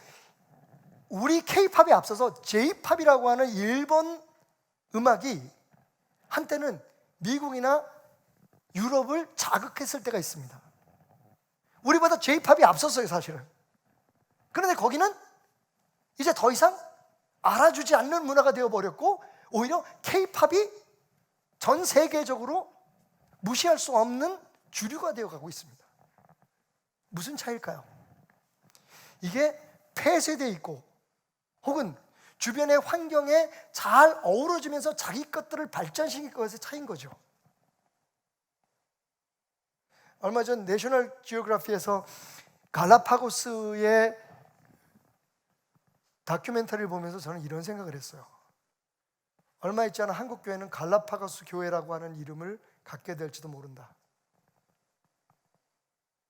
우리 K-팝에 앞서서 J-팝이라고 하는 일본 음악이 한때는 미국이나 유럽을 자극했을 때가 있습니다. 우리보다 J-팝이 앞섰어요, 사실은. 그런데 거기는 이제 더 이상 알아주지 않는 문화가 되어버렸고 오히려 K-팝이 전 세계적으로 무시할 수 없는 주류가 되어가고 있습니다. 무슨 차이일까요? 이게 폐쇄되어 있고 혹은 주변의 환경에 잘 어우러지면서 자기 것들을 발전시킬 것의 차이인 거죠. 얼마 전 내셔널 지오그래피에서 갈라파고스의 다큐멘터리를 보면서 저는 이런 생각을 했어요. 얼마 있지 않아 한국 교회는 갈라파고스 교회라고 하는 이름을 갖게 될지도 모른다.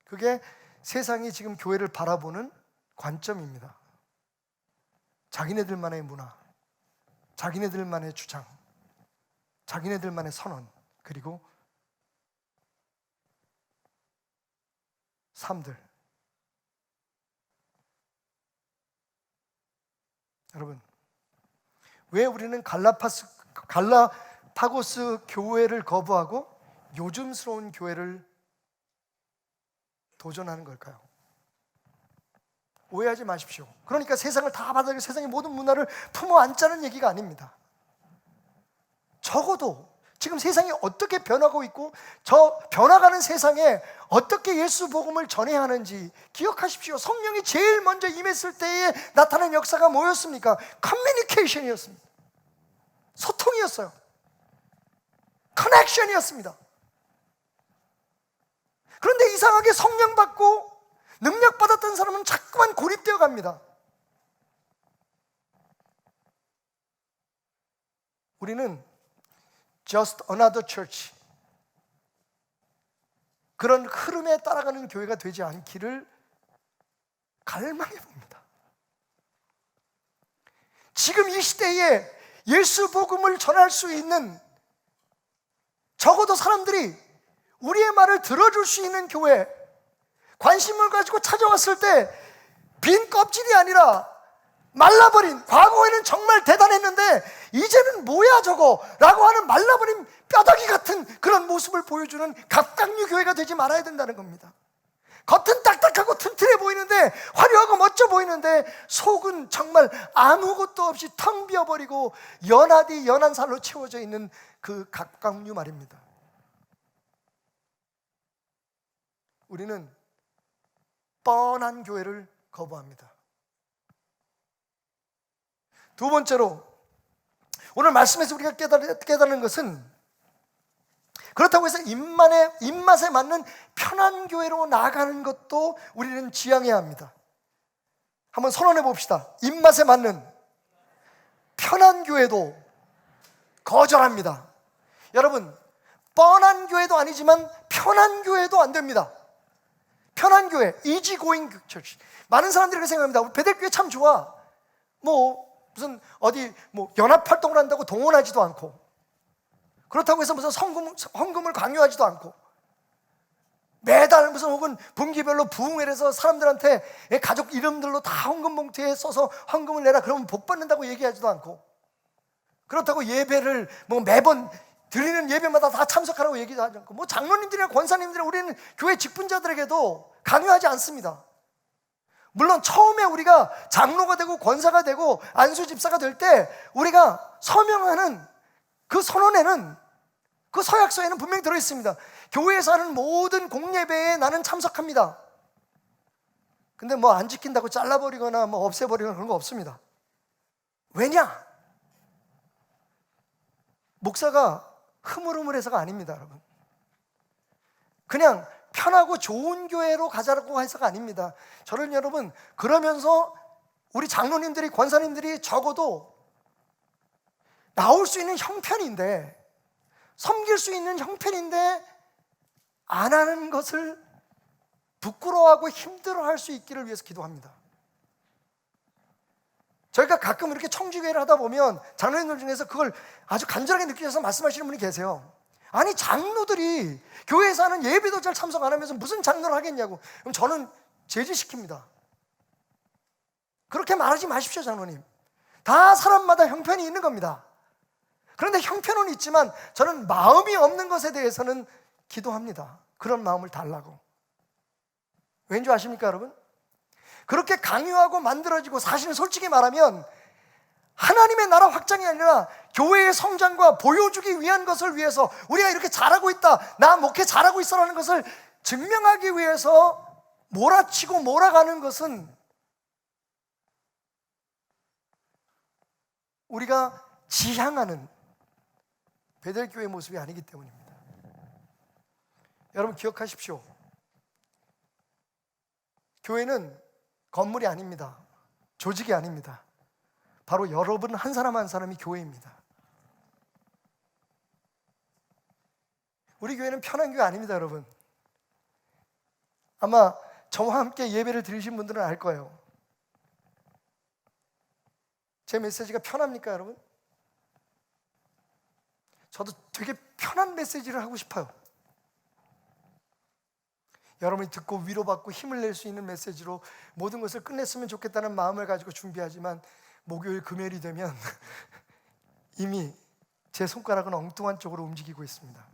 그게 세상이 지금 교회를 바라보는 관점입니다. 자기네들만의 문화, 자기네들만의 주장, 자기네들만의 선언, 그리고 삶들. 여러분, 왜 우리는 갈라파고스 교회를 거부하고 요즘스러운 교회를 도전하는 걸까요? 오해하지 마십시오. 그러니까 세상을 다 받아들이고 세상의 모든 문화를 품어 안자는 얘기가 아닙니다. 적어도 지금 세상이 어떻게 변하고 있고 저 변화가는 세상에 어떻게 예수 복음을 전해야 하는지 기억하십시오. 성령이 제일 먼저 임했을 때에 나타난 역사가 뭐였습니까? 커뮤니케이션이었습니다. 소통이었어요. 커넥션이었습니다. 그런데 이상하게 성령 받고 능력 받았던 사람은 자꾸만 고립되어 갑니다. 우리는 just another church, 그런 흐름에 따라가는 교회가 되지 않기를 갈망해 봅니다. 지금 이 시대에 예수 복음을 전할 수 있는, 적어도 사람들이 우리의 말을 들어줄 수 있는 교회, 관심을 가지고 찾아왔을 때 빈 껍질이 아니라 말라버린, 과거에는 정말 대단했는데 이제는 뭐야 저거 라고 하는 말라버린 뼈다귀 같은 그런 모습을 보여주는 갑각류 교회가 되지 말아야 된다는 겁니다. 겉은 딱딱하고 튼튼해 보이는데, 화려하고 멋져 보이는데 속은 정말 아무것도 없이 텅 비어버리고 연하디 연한 살로 채워져 있는 그 갑각류 말입니다. 우리는 뻔한 교회를 거부합니다. 두 번째로, 오늘 말씀에서 우리가 깨달은 것은, 그렇다고 해서 입맛에 맞는 편한 교회로 나아가는 것도 우리는 지향해야 합니다. 한번 선언해 봅시다. 입맛에 맞는 편한 교회도 거절합니다. 여러분, 뻔한 교회도 아니지만 편한 교회도 안 됩니다. 편한 교회, easy going church. 많은 사람들이 그렇게 생각합니다. 우리 베델교회 참 좋아. 무슨 어디 연합 활동을 한다고 동원하지도 않고, 그렇다고 해서 무슨 헌금을 강요하지도 않고, 매달 무슨 혹은 분기별로 부흥회를 해서 사람들한테 가족 이름들로 다 헌금 봉투에 써서 헌금을 내라 그러면 복 받는다고 얘기하지도 않고, 그렇다고 예배를 매번 드리는 예배마다 다 참석하라고 얘기도 하지 않고, 뭐 장로님들이나 권사님들이나 우리는 교회 직분자들에게도 강요하지 않습니다. 물론 처음에 우리가 장로가 되고 권사가 되고 안수 집사가 될 때 우리가 서명하는 그 선언에는, 그 서약서에는 분명히 들어있습니다. 교회에서 하는 모든 공예배에 나는 참석합니다. 근데 뭐 안 지킨다고 잘라버리거나 뭐 없애버리거나 그런 거 없습니다. 왜냐? 목사가 흐물흐물해서가 아닙니다, 여러분. 그냥 편하고 좋은 교회로 가자고 해서가 아닙니다. 저는 여러분, 그러면서 우리 장로님들이, 권사님들이 적어도 나올 수 있는 형편인데, 섬길 수 있는 형편인데 안 하는 것을 부끄러워하고 힘들어할 수 있기를 위해서 기도합니다. 저희가 가끔 이렇게 청지교회를 하다 보면 장로님들 중에서 그걸 아주 간절하게 느끼셔서 말씀하시는 분이 계세요. 아니, 장로들이 교회에서 하는 예배도 잘 참석 안 하면서 무슨 장로를 하겠냐고. 그럼 저는 제지시킵니다. 그렇게 말하지 마십시오, 장로님. 다 사람마다 형편이 있는 겁니다. 그런데 형편은 있지만 저는 마음이 없는 것에 대해서는 기도합니다. 그런 마음을 달라고. 왠지 아십니까, 여러분? 그렇게 강요하고 만들어지고, 사실은 솔직히 말하면 하나님의 나라 확장이 아니라 교회의 성장과 보여주기 위한 것을 위해서, 우리가 이렇게 잘하고 있다, 나 목회 잘하고 있어라는 것을 증명하기 위해서 몰아치고 몰아가는 것은 우리가 지향하는 베델교회의 모습이 아니기 때문입니다. 여러분 기억하십시오. 교회는 건물이 아닙니다. 조직이 아닙니다. 바로 여러분 한 사람 한 사람이 교회입니다. 우리 교회는 편한 교회 아닙니다, 여러분. 아마 저와 함께 예배를 드리신 분들은 알 거예요. 제 메시지가 편합니까, 여러분? 저도 되게 편한 메시지를 하고 싶어요. 여러분이 듣고 위로받고 힘을 낼 수 있는 메시지로 모든 것을 끝냈으면 좋겠다는 마음을 가지고 준비하지만 목요일, 금요일이 되면 이미 제 손가락은 엉뚱한 쪽으로 움직이고 있습니다.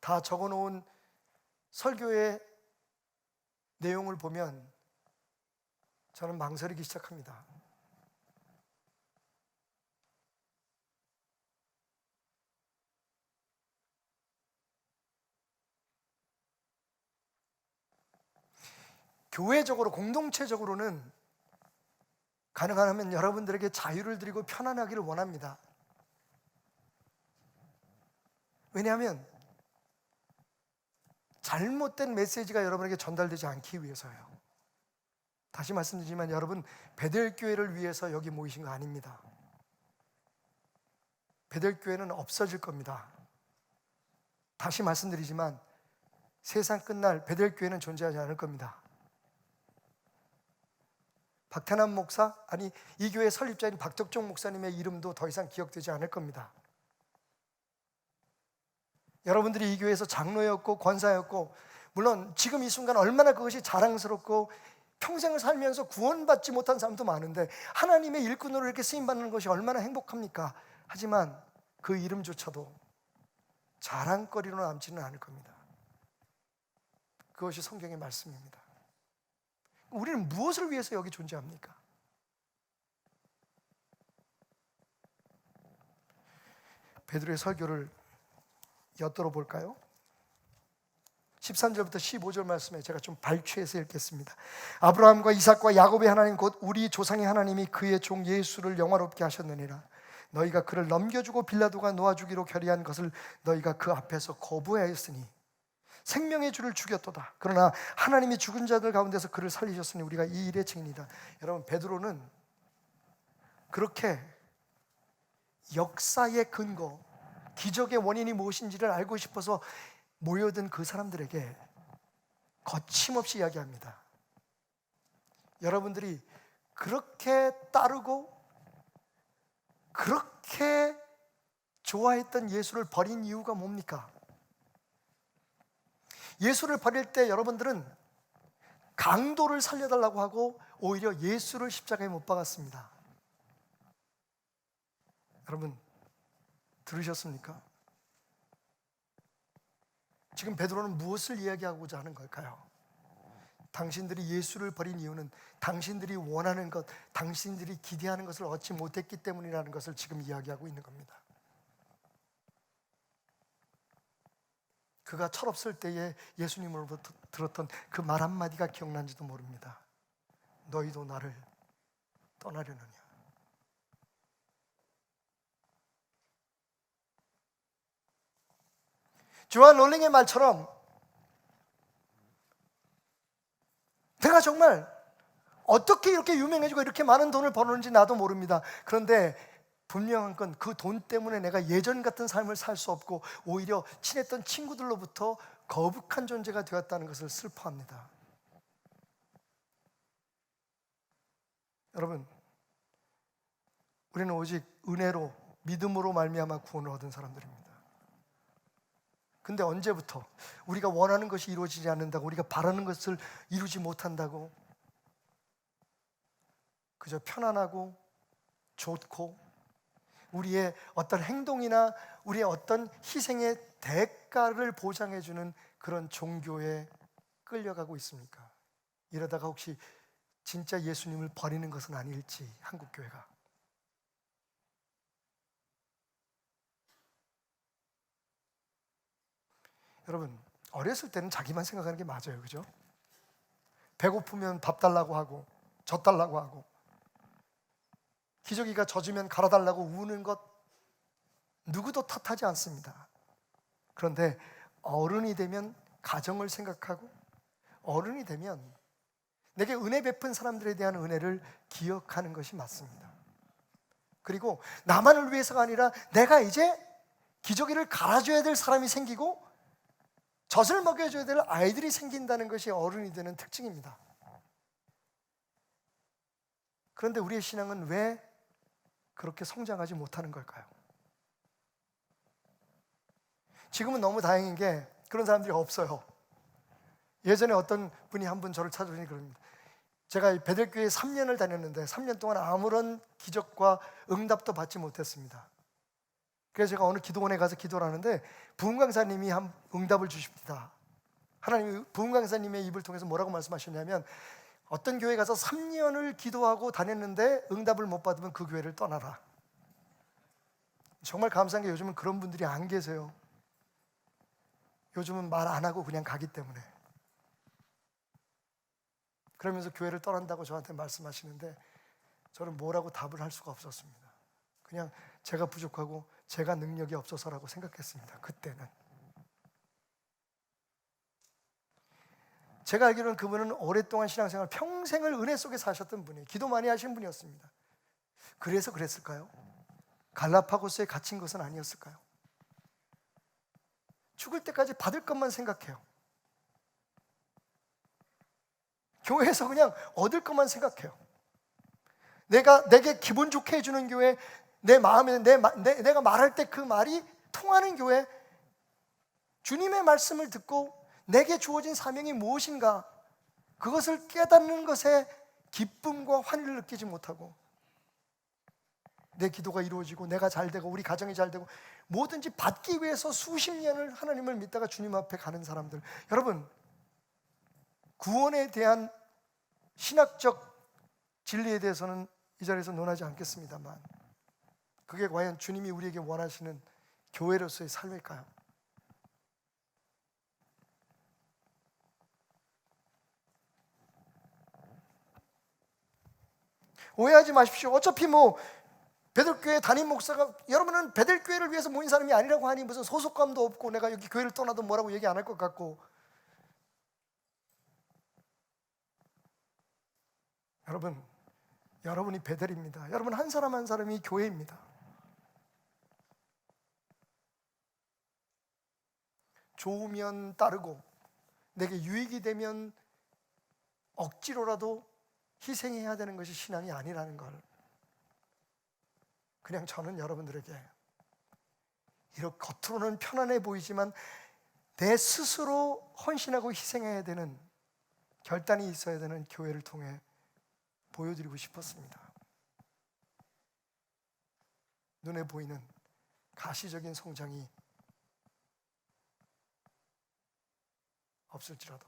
다 적어놓은 설교의 내용을 보면 저는 망설이기 시작합니다. 교회적으로, 공동체적으로는 가능하면 여러분들에게 자유를 드리고 편안하기를 원합니다. 왜냐하면 잘못된 메시지가 여러분에게 전달되지 않기 위해서예요. 다시 말씀드리지만 여러분, 베델교회를 위해서 여기 모이신 거 아닙니다. 베델교회는 없어질 겁니다. 다시 말씀드리지만 세상 끝날 베델교회는 존재하지 않을 겁니다. 박태남 목사, 아니 이 교회 설립자인 박덕종 목사님의 이름도 더 이상 기억되지 않을 겁니다. 여러분들이 이 교회에서 장로였고 권사였고, 물론 지금 이 순간 얼마나 그것이 자랑스럽고 평생을 살면서 구원받지 못한 사람도 많은데 하나님의 일꾼으로 이렇게 쓰임받는 것이 얼마나 행복합니까? 하지만 그 이름조차도 자랑거리로 남지는 않을 겁니다. 그것이 성경의 말씀입니다. 우리는 무엇을 위해서 여기 존재합니까? 베드로의 설교를 엿들어 볼까요? 13절부터 15절 말씀에 제가 좀 발췌해서 읽겠습니다. 아브라함과 이삭과 야곱의 하나님 곧 우리 조상의 하나님이 그의 종 예수를 영화롭게 하셨느니라. 너희가 그를 넘겨주고 빌라도가 놓아주기로 결의한 것을 너희가 그 앞에서 거부하였으니 생명의 주를 죽였도다. 그러나 하나님이 죽은 자들 가운데서 그를 살리셨으니 우리가 이 일의 증인이다. 여러분, 베드로는 그렇게 역사의 근거, 기적의 원인이 무엇인지를 알고 싶어서 모여든 그 사람들에게 거침없이 이야기합니다. 여러분들이 그렇게 따르고 그렇게 좋아했던 예수를 버린 이유가 뭡니까? 예수를 버릴 때 여러분들은 강도를 살려달라고 하고 오히려 예수를 십자가에 못 박았습니다. 여러분 들으셨습니까? 지금 베드로는 무엇을 이야기하고자 하는 걸까요? 당신들이 예수를 버린 이유는 당신들이 원하는 것, 당신들이 기대하는 것을 얻지 못했기 때문이라는 것을 지금 이야기하고 있는 겁니다. 그가 철없을 때에 예수님으로부터 들었던 그 말 한마디가 기억난지도 모릅니다. 너희도 나를 떠나려느냐. 조한 롤링의 말처럼 내가 정말 어떻게 이렇게 유명해지고 이렇게 많은 돈을 버는지 나도 모릅니다. 그런데 분명한 건 그 돈 때문에 내가 예전 같은 삶을 살 수 없고 오히려 친했던 친구들로부터 거북한 존재가 되었다는 것을 슬퍼합니다. 여러분, 우리는 오직 은혜로 믿음으로 말미암아 구원을 얻은 사람들입니다. 근데 언제부터 우리가 원하는 것이 이루어지지 않는다고, 우리가 바라는 것을 이루지 못한다고 그저 편안하고 좋고 우리의 어떤 행동이나 우리의 어떤 희생의 대가를 보장해주는 그런 종교에 끌려가고 있습니까? 이러다가 혹시 진짜 예수님을 버리는 것은 아닐지, 한국교회가. 여러분, 어렸을 때는 자기만 생각하는 게 맞아요, 그죠? 배고프면 밥 달라고 하고 젖 달라고 하고 기저귀가 젖으면 갈아달라고 우는 것 누구도 탓하지 않습니다. 그런데 어른이 되면 가정을 생각하고 어른이 되면 내게 은혜 베푼 사람들에 대한 은혜를 기억하는 것이 맞습니다. 그리고 나만을 위해서가 아니라 내가 이제 기저귀를 갈아줘야 될 사람이 생기고 젖을 먹여줘야 될 아이들이 생긴다는 것이 어른이 되는 특징입니다. 그런데 우리의 신앙은 왜 그렇게 성장하지 못하는 걸까요? 지금은 너무 다행인 게 그런 사람들이 없어요. 예전에 어떤 분이 한 분 저를 찾아오니 그럽니다. 제가 베들교회에 3년을 다녔는데 3년 동안 아무런 기적과 응답도 받지 못했습니다. 그래서 제가 어느 기도원에 가서 기도를 하는데 부흥 강사님이 한 응답을 주십니다. 하나님이 부흥 강사님의 입을 통해서 뭐라고 말씀하셨냐면, 어떤 교회 가서 3년을 기도하고 다녔는데 응답을 못 받으면 그 교회를 떠나라. 정말 감사한 게 요즘은 그런 분들이 안 계세요. 요즘은 말 안 하고 그냥 가기 때문에. 그러면서 교회를 떠난다고 저한테 말씀하시는데 저는 뭐라고 답을 할 수가 없었습니다. 그냥 제가 부족하고 제가 능력이 없어서라고 생각했습니다. 그때는. 제가 알기로는 그분은 오랫동안 신앙생활, 평생을 은혜 속에 사셨던 분이에요. 기도 많이 하신 분이었습니다. 그래서 그랬을까요? 갈라파고스에 갇힌 것은 아니었을까요? 죽을 때까지 받을 것만 생각해요. 교회에서 그냥 얻을 것만 생각해요. 내게 기분 좋게 해주는 교회, 내 마음에 내가 말할 때 그 말이 통하는 교회, 주님의 말씀을 듣고 내게 주어진 사명이 무엇인가, 그것을 깨닫는 것에 기쁨과 환희를 느끼지 못하고 내 기도가 이루어지고 내가 잘 되고 우리 가정이 잘 되고 뭐든지 받기 위해서 수십 년을 하나님을 믿다가 주님 앞에 가는 사람들, 여러분, 구원에 대한 신학적 진리에 대해서는 이 자리에서 논하지 않겠습니다만, 그게 과연 주님이 우리에게 원하시는 교회로서의 삶일까요? 오해하지 마십시오. 어차피 베들교회 담임 목사가, 여러분은 베들교회를 위해서 모인 사람이 아니라고 하니 무슨 소속감도 없고 내가 여기 교회를 떠나도 뭐라고 얘기 안 할 것 같고. 여러분이 베델입니다. 여러분 한 사람 한 사람이 교회입니다. 좋으면 따르고 내게 유익이 되면 억지로라도 희생해야 되는 것이 신앙이 아니라는 걸, 그냥 저는 여러분들에게 이렇게 겉으로는 편안해 보이지만 내 스스로 헌신하고 희생해야 되는 결단이 있어야 되는 교회를 통해 보여드리고 싶었습니다. 눈에 보이는 가시적인 성장이 없을지라도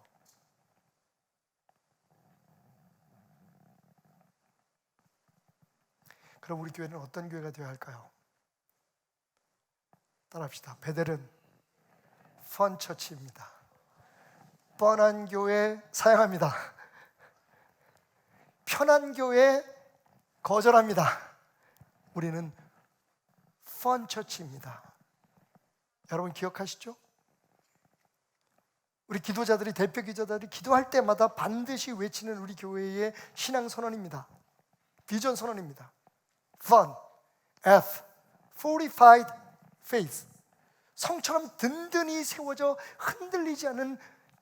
그럼 우리 교회는 어떤 교회가 되어야 할까요? 따라합시다. 베델은 펀처치입니다. 뻔한 교회 사양합니다. 편한 교회 거절합니다. 우리는 펀처치입니다. 여러분 기억하시죠? 우리 기도자들이, 대표 기도자들이 기도할 때마다 반드시 외치는 우리 교회의 신앙 선언입니다. 비전 선언입니다. Fun, F, fortified faith. 성처럼 든든히 세워져 흔들리지 않은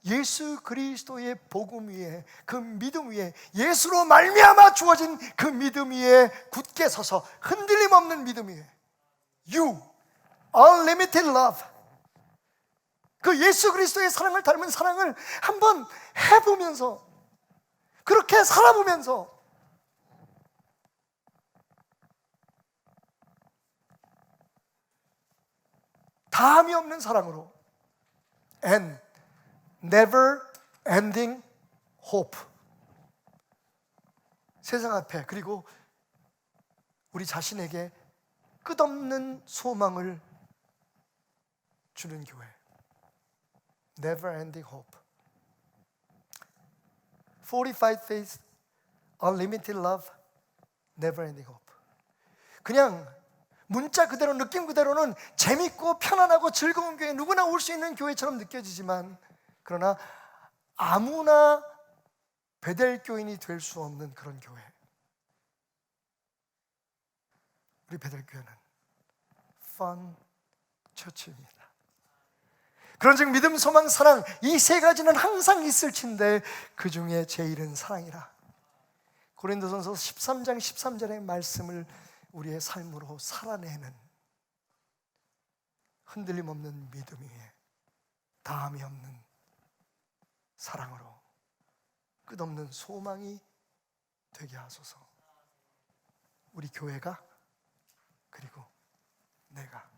예수 그리스도의 복음 위에, 그 믿음 위에, 예수로 말미암아 주어진 그 믿음 위에 굳게 서서 흔들림 없는 믿음 위에 You, unlimited love. 그 예수 그리스도의 사랑을 닮은 사랑을 한번 해보면서, 그렇게 살아보면서 다함이 없는 사랑으로 and never ending hope. 세상 앞에, 그리고 우리 자신에게 끝없는 소망을 주는 교회. Never ending hope. Fortified faith, unlimited love, never ending hope. 그냥 문자 그대로, 느낌 그대로는 재밌고 편안하고 즐거운 교회, 누구나 올 수 있는 교회처럼 느껴지지만, 그러나 아무나 베델 교인이 될 수 없는 그런 교회. 우리 베델 교회는 펀 처치입니다. 그런즉 믿음, 소망, 사랑, 이 세 가지는 항상 있을진데 그 중에 제일은 사랑이라. 고린도전서 13장 13절의 말씀을 우리의 삶으로 살아내는 흔들림 없는 믿음 위에 다함이 없는 사랑으로 끝없는 소망이 되게 하소서. 우리 교회가, 그리고 내가.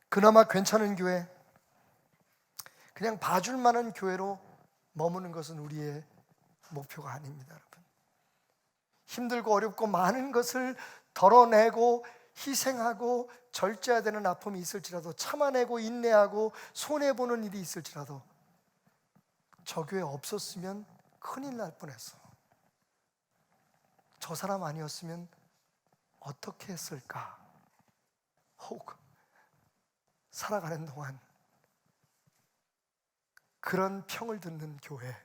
그나마 괜찮은 교회, 그냥 봐줄 만한 교회로 머무는 것은 우리의 목표가 아닙니다, 여러분. 힘들고 어렵고 많은 것을 덜어내고 희생하고 절제해야 되는 아픔이 있을지라도, 참아내고 인내하고 손해보는 일이 있을지라도 저 교회 없었으면 큰일 날 뻔했어. 저 사람 아니었으면 어떻게 했을까? 혹 살아가는 동안 그런 평을 듣는 교회,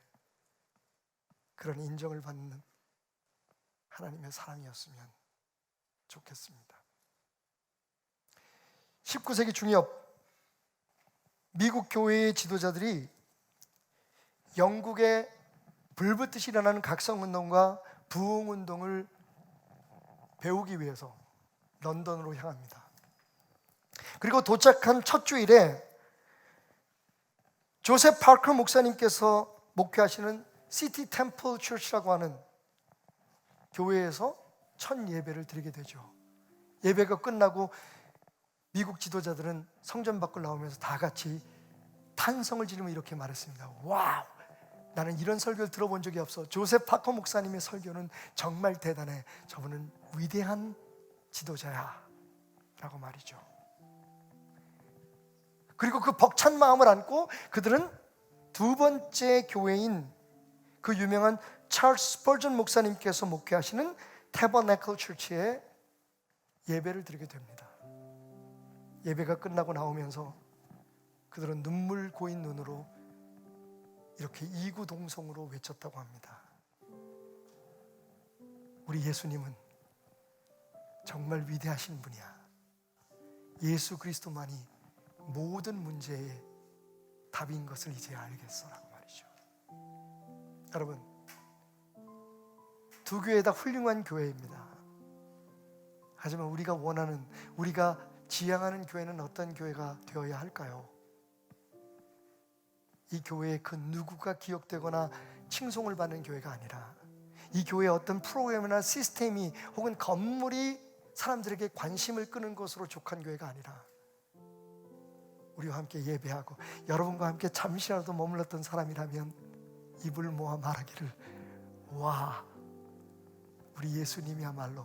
그런 인정을 받는 하나님의 사람이었으면 좋겠습니다. 19세기 중엽 미국 교회의 지도자들이 영국의 불붙듯이 일어나는 각성운동과 부흥운동을 배우기 위해서 런던으로 향합니다. 그리고 도착한 첫 주일에 조셉 파커 목사님께서 목회하시는 시티 템플 처치라고 하는 교회에서 첫 예배를 드리게 되죠. 예배가 끝나고 미국 지도자들은 성전 밖을 나오면서 다 같이 탄성을 지르며 이렇게 말했습니다. 와우! 나는 이런 설교를 들어본 적이 없어. 조셉 파커 목사님의 설교는 정말 대단해. 저분은 위대한 지도자야 라고 말이죠. 그리고 그 벅찬 마음을 안고 그들은 두 번째 교회인 그 유명한 찰스 스퍼전 목사님께서 목회하시는 태버네클 처치에 예배를 드리게 됩니다. 예배가 끝나고 나오면서 그들은 눈물 고인 눈으로 이렇게 이구동성으로 외쳤다고 합니다. 우리 예수님은 정말 위대하신 분이야. 예수 그리스도만이 모든 문제의 답인 것을 이제 알겠어라고 말이죠. 여러분, 두 교회 다 훌륭한 교회입니다. 하지만 우리가 원하는, 우리가 지향하는 교회는 어떤 교회가 되어야 할까요? 이 교회의 그 누구가 기억되거나 칭송을 받는 교회가 아니라 이 교회의 어떤 프로그램이나 시스템이 혹은 건물이 사람들에게 관심을 끄는 것으로 족한 교회가 아니라 우리와 함께 예배하고 여러분과 함께 잠시라도 머물렀던 사람이라면 입을 모아 말하기를 와, 우리 예수님이야말로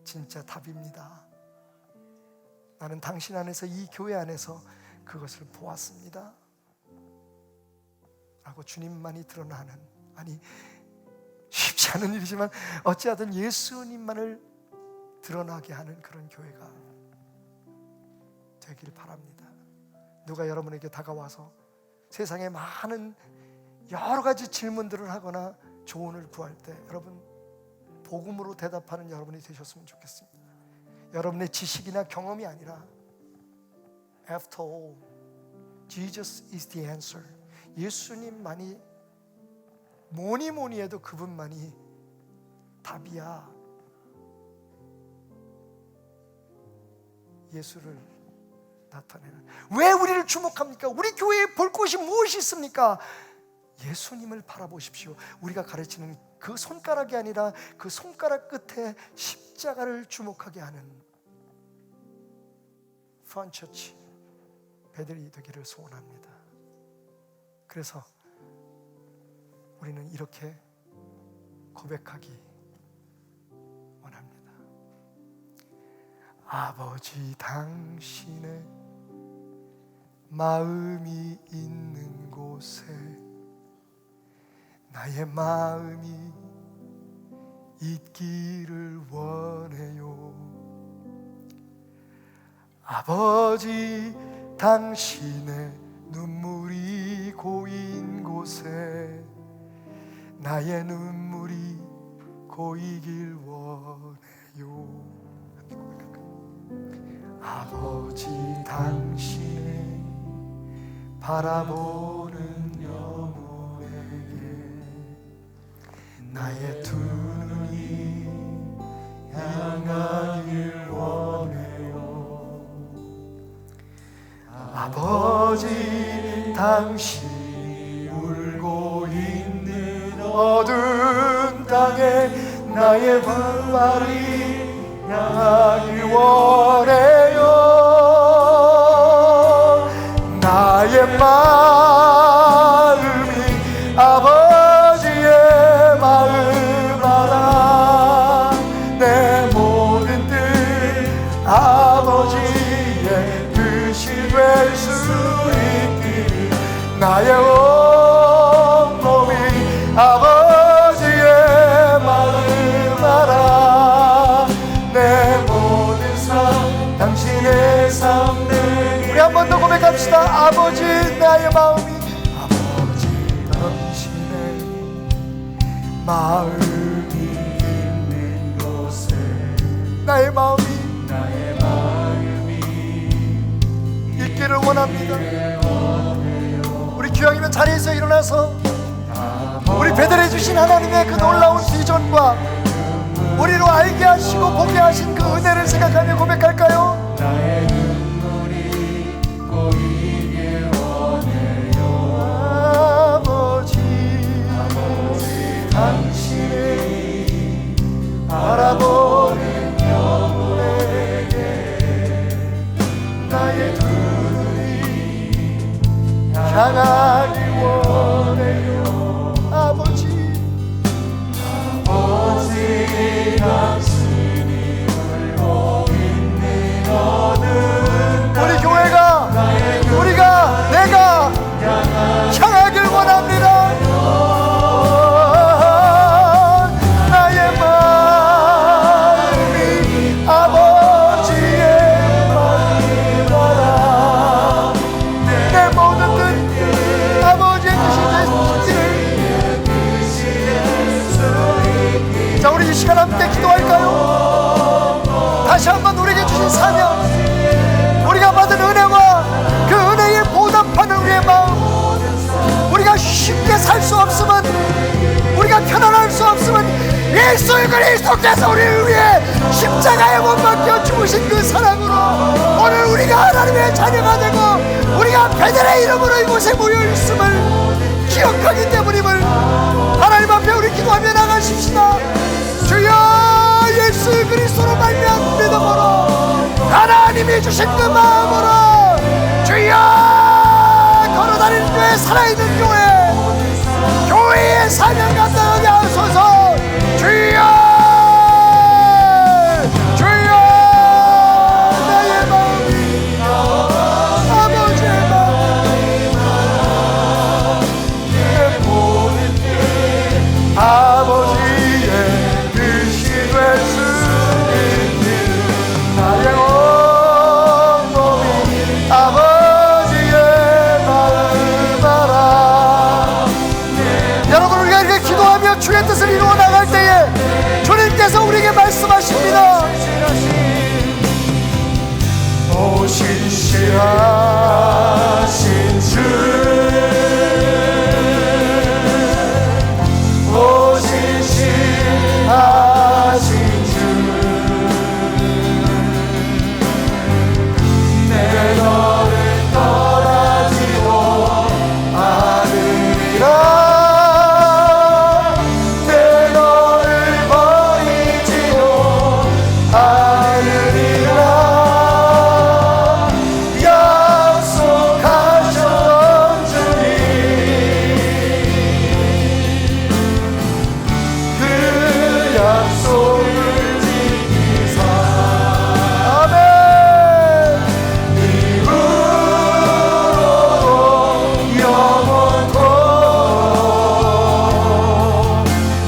진짜 답입니다. 나는 당신 안에서 이 교회 안에서 그것을 보았습니다 라고 주님만이 드러나는, 아니 쉽지 않은 일이지만 어찌하든 예수님만을 드러나게 하는 그런 교회가 되길 바랍니다. 누가 여러분에게 다가와서 세상에 많은 여러 가지 질문들을 하거나 조언을 구할 때 여러분 복음으로 대답하는 여러분이 되셨으면 좋겠습니다. 여러분의 지식이나 경험이 아니라 After all, Jesus is the answer. 예수님만이 뭐니 해도 그분만이 답이야. 예수를 나타내는. 왜 우리를 주목합니까? 우리 교회에 볼 곳이 무엇이 있습니까? 예수님을 바라보십시오. 우리가 가르치는 그 손가락이 아니라 그 손가락 끝에 십자가를 주목하게 하는 펀처치 배들이 되기를 소원합니다. 그래서 우리는 이렇게 고백하기 원합니다. 아버지, 당신의 마음이 있는 곳에 나의 마음이 있기를 원해요. 아버지, 당신의 눈물이 고인 곳에 나의 눈물이 고이길 원해요. 아버지, 당신의 바라보는 영혼에게 나의 두 눈이 향하길 원해요. 아버지, 당신이 울고 있는 어두운 땅에 나의 발이 향하길 원해요. 나의 마음이 아버지의 마음 알아. 내 모든 뜻 아버지의 뜻이 될 수 있기를 나의 온 몸이 아버지의 마음 알아. 내 모든 삶 당신의 삶 내게. 우리 한 번 더 고백합시다. 아버지, 나의 마음이 아버지 당신의 마음이 있는 곳에 나의 마음이 있기를 원합니다. 우리 귀왕이면 자리에서 일어나서 우리 배달해 주신 하나님의 그 놀라운 비전과 우리로 알게 하시고 보게 하신 그 은혜를 생각하며 고백할까요? 나의 눈물이 고이길 원해요. 아버지, 당신이 바라보는 영혼에게 나의 두 눈이 향하길 원해요. 아버지, 당신이 울고 있는 어느 우리 교회가 우리가 내가 향하길 원합니다. 나의 마음이 아버지의 마음을 알아. 내 모든 뜻 아버지의 뜻이 되시길. 자, 우리 이 시간 함께 기도할까요? 다시 한번 우리에게 주신 사명, 우리가 받은 은혜와 그 은혜에 보답하는 우리의 마음, 우리가 쉽게 살 수 없으면, 우리가 편안할 수 없으면 예수 그리스도께서 우리를 위해 십자가에 못 박혀 죽으신 그 사랑으로 오늘 우리가 하나님 하나님의 자녀가 되고 우리가 베델의 이름으로 이곳에 모여 있음을 기억하기 때문임을 하나님 앞에 우리 기도하며 나가십시다. 주여 예수 그리스도로 말미암은 믿음으로 하나님이 주신 그 마음으로 주여 걸어다니는 교회, 살아있는 교회, 교회의 사명 감당하게 하소서. 주여 주여 나의 마음이 아버지의 마음 내 모든 게 아버지의 뜻이 될 수 있는 나의 온몸이 아버지의 마음을 알아. 여러분 우리가 이렇게 기도하며 주의 뜻을 이루어 나갈 때에 주님께서 우리에게 말씀하십니다. 오 신실하신 주, 오 신실하신 주, 내 너를 떠나지도 않으리라. 내 너를 버리지도 않으리라. 약속하셨던 주님, 그 약속을 지키사 아멘. 이후로도 영원토록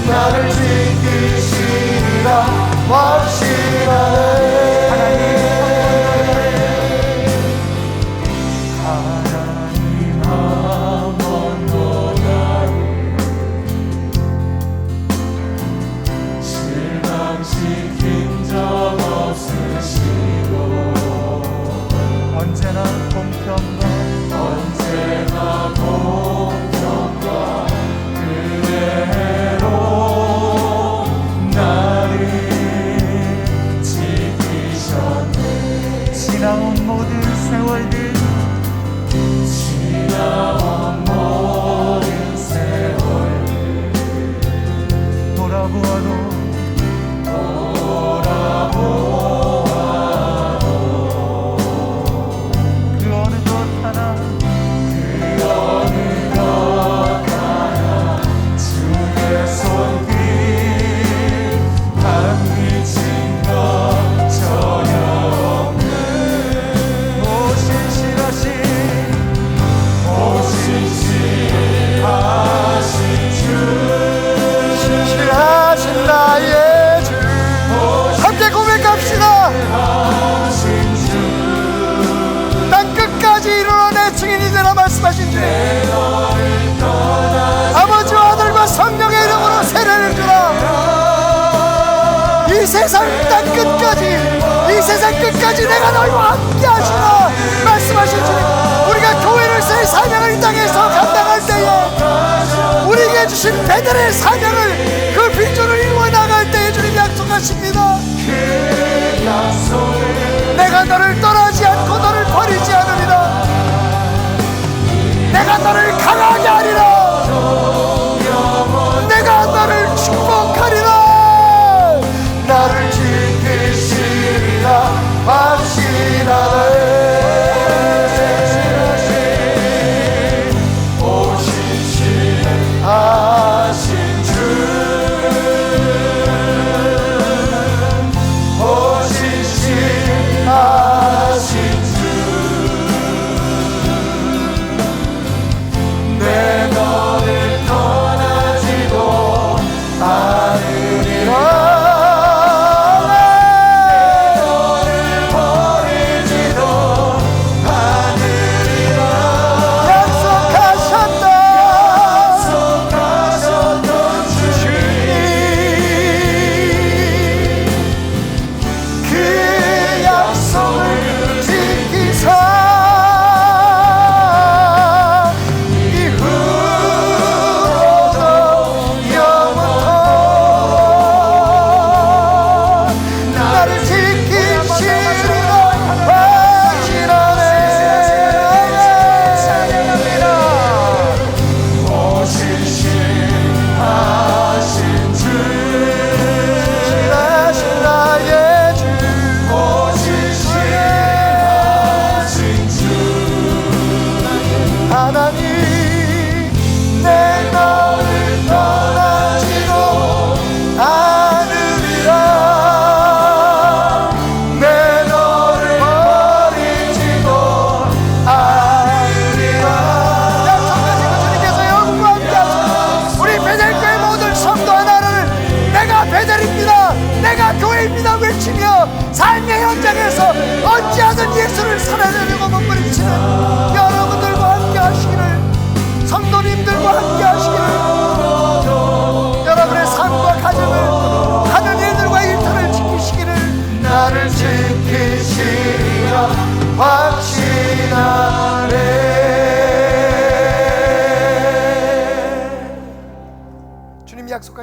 나를 지키시리라 확신하네. 하나님 한 번도 나를 실망시킨 적 없으시고 언제나 공평과 은혜로 나를 지키셨네. 지나온 모든 세월들, 지나온 모든 세월들 돌아보아도 그 어느 것 하나 주의 손길 안 미친 것 전혀 없는 오 신실하신 주, 신실하신 나의 주. 함께 고백합시다. 땅 끝까지 이르러내 증인이 되라 말씀하신 주님, 아버지와 아들과 성령의 이름으로 세례를 주라. 이 세상 땅 끝까지, 이 세상 끝까지 내가 너희와 함께 하시라 말씀하신 주님, 우리가 교회로서의 사명을 이 땅에서 감당할 때에 우리에게 주신 베델의 사명을, 그 비전을 이루어 나갈 때에 주님 약속하십니다. 내가 너를 떠나지 않고 너를 버리지 않으리라. 내가 너를 강하게 하리라. 내가 너를 축복하리라. 나를 지키시리라 확신하네. 오 신실하신 주, 오 신실하신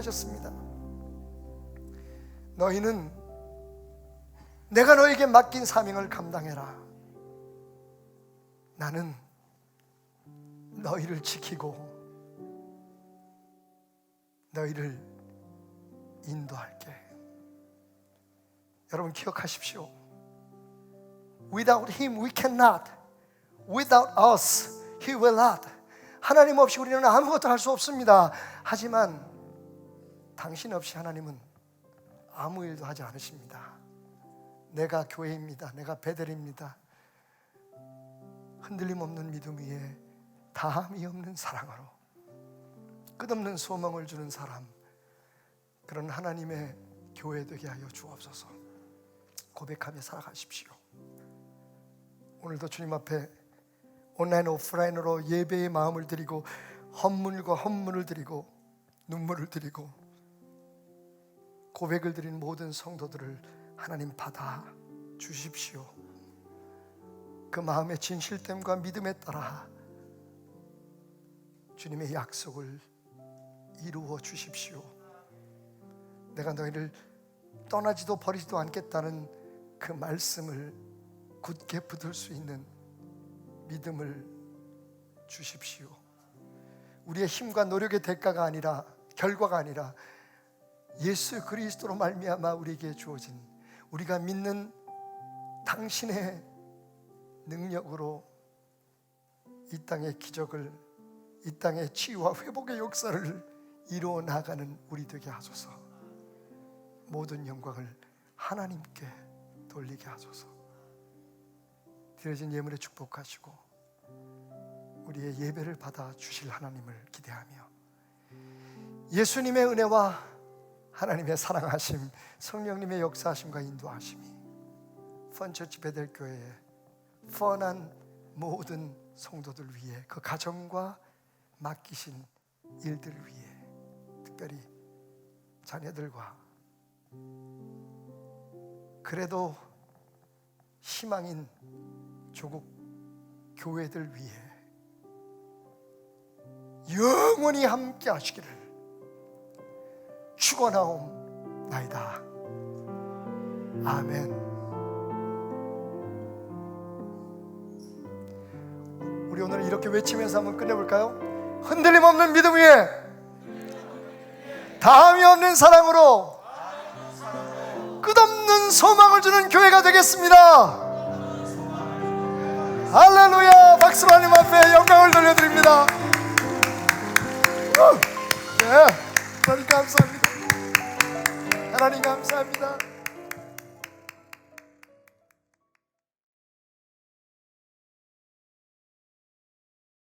약속하셨습니다. 너희는 내가 너에게 맡긴 사명을 감당해라. 나는 너희를 지키고 너희를 인도할게. 여러분 기억하십시오. Without Him we cannot. Without us He will not. 하나님 없이 우리는 아무것도 할 수 없습니다. 하지만 당신 없이 하나님은 아무 일도 하지 않으십니다. 내가 교회입니다. 내가 베델입니다. 흔들림 없는 믿음 위에 다함이 없는 사랑으로 끝없는 소망을 주는 사람, 그런 하나님의 교회 되게 하여 주옵소서. 고백하며 살아가십시오. 오늘도 주님 앞에 온라인 오프라인으로 예배의 마음을 드리고 헌물과 헌물을 드리고 눈물을 드리고 고백을 드린 모든 성도들을 하나님 받아 주십시오. 그 마음의 진실됨과 믿음에 따라 주님의 약속을 이루어 주십시오. 내가 너희를 떠나지도 버리지도 않겠다는 그 말씀을 굳게 붙들 수 있는 믿음을 주십시오. 우리의 힘과 노력의 대가가 아니라, 결과가 아니라 예수 그리스도로 말미암아 우리에게 주어진, 우리가 믿는 당신의 능력으로 이 땅의 기적을, 이 땅의 치유와 회복의 역사를 이루어 나가는 우리 되게 하소서. 모든 영광을 하나님께 돌리게 하소서. 드려진 예물에 축복하시고 우리의 예배를 받아 주실 하나님을 기대하며 예수님의 은혜와 하나님의 사랑하심, 성령님의 역사하심과 인도하심이 펀처치 베델교회의 펀한 모든 성도들 위해, 그 가정과 맡기신 일들을 위해, 특별히 자녀들과 그래도 희망인 조국 교회들 위해 영원히 함께 하시기를 축원하옵나이다. 아멘. 우리 오늘 이렇게 외치면서 한번 끝내볼까요? 흔들림 없는 믿음 위에 다함이 없는 사랑으로 끝없는 소망을 주는 교회가 되겠습니다. 할렐루야. 박수로 하나님 앞에 영광을 돌려드립니다. 네, 하나님 감사합니다. 하나님 감사합니다.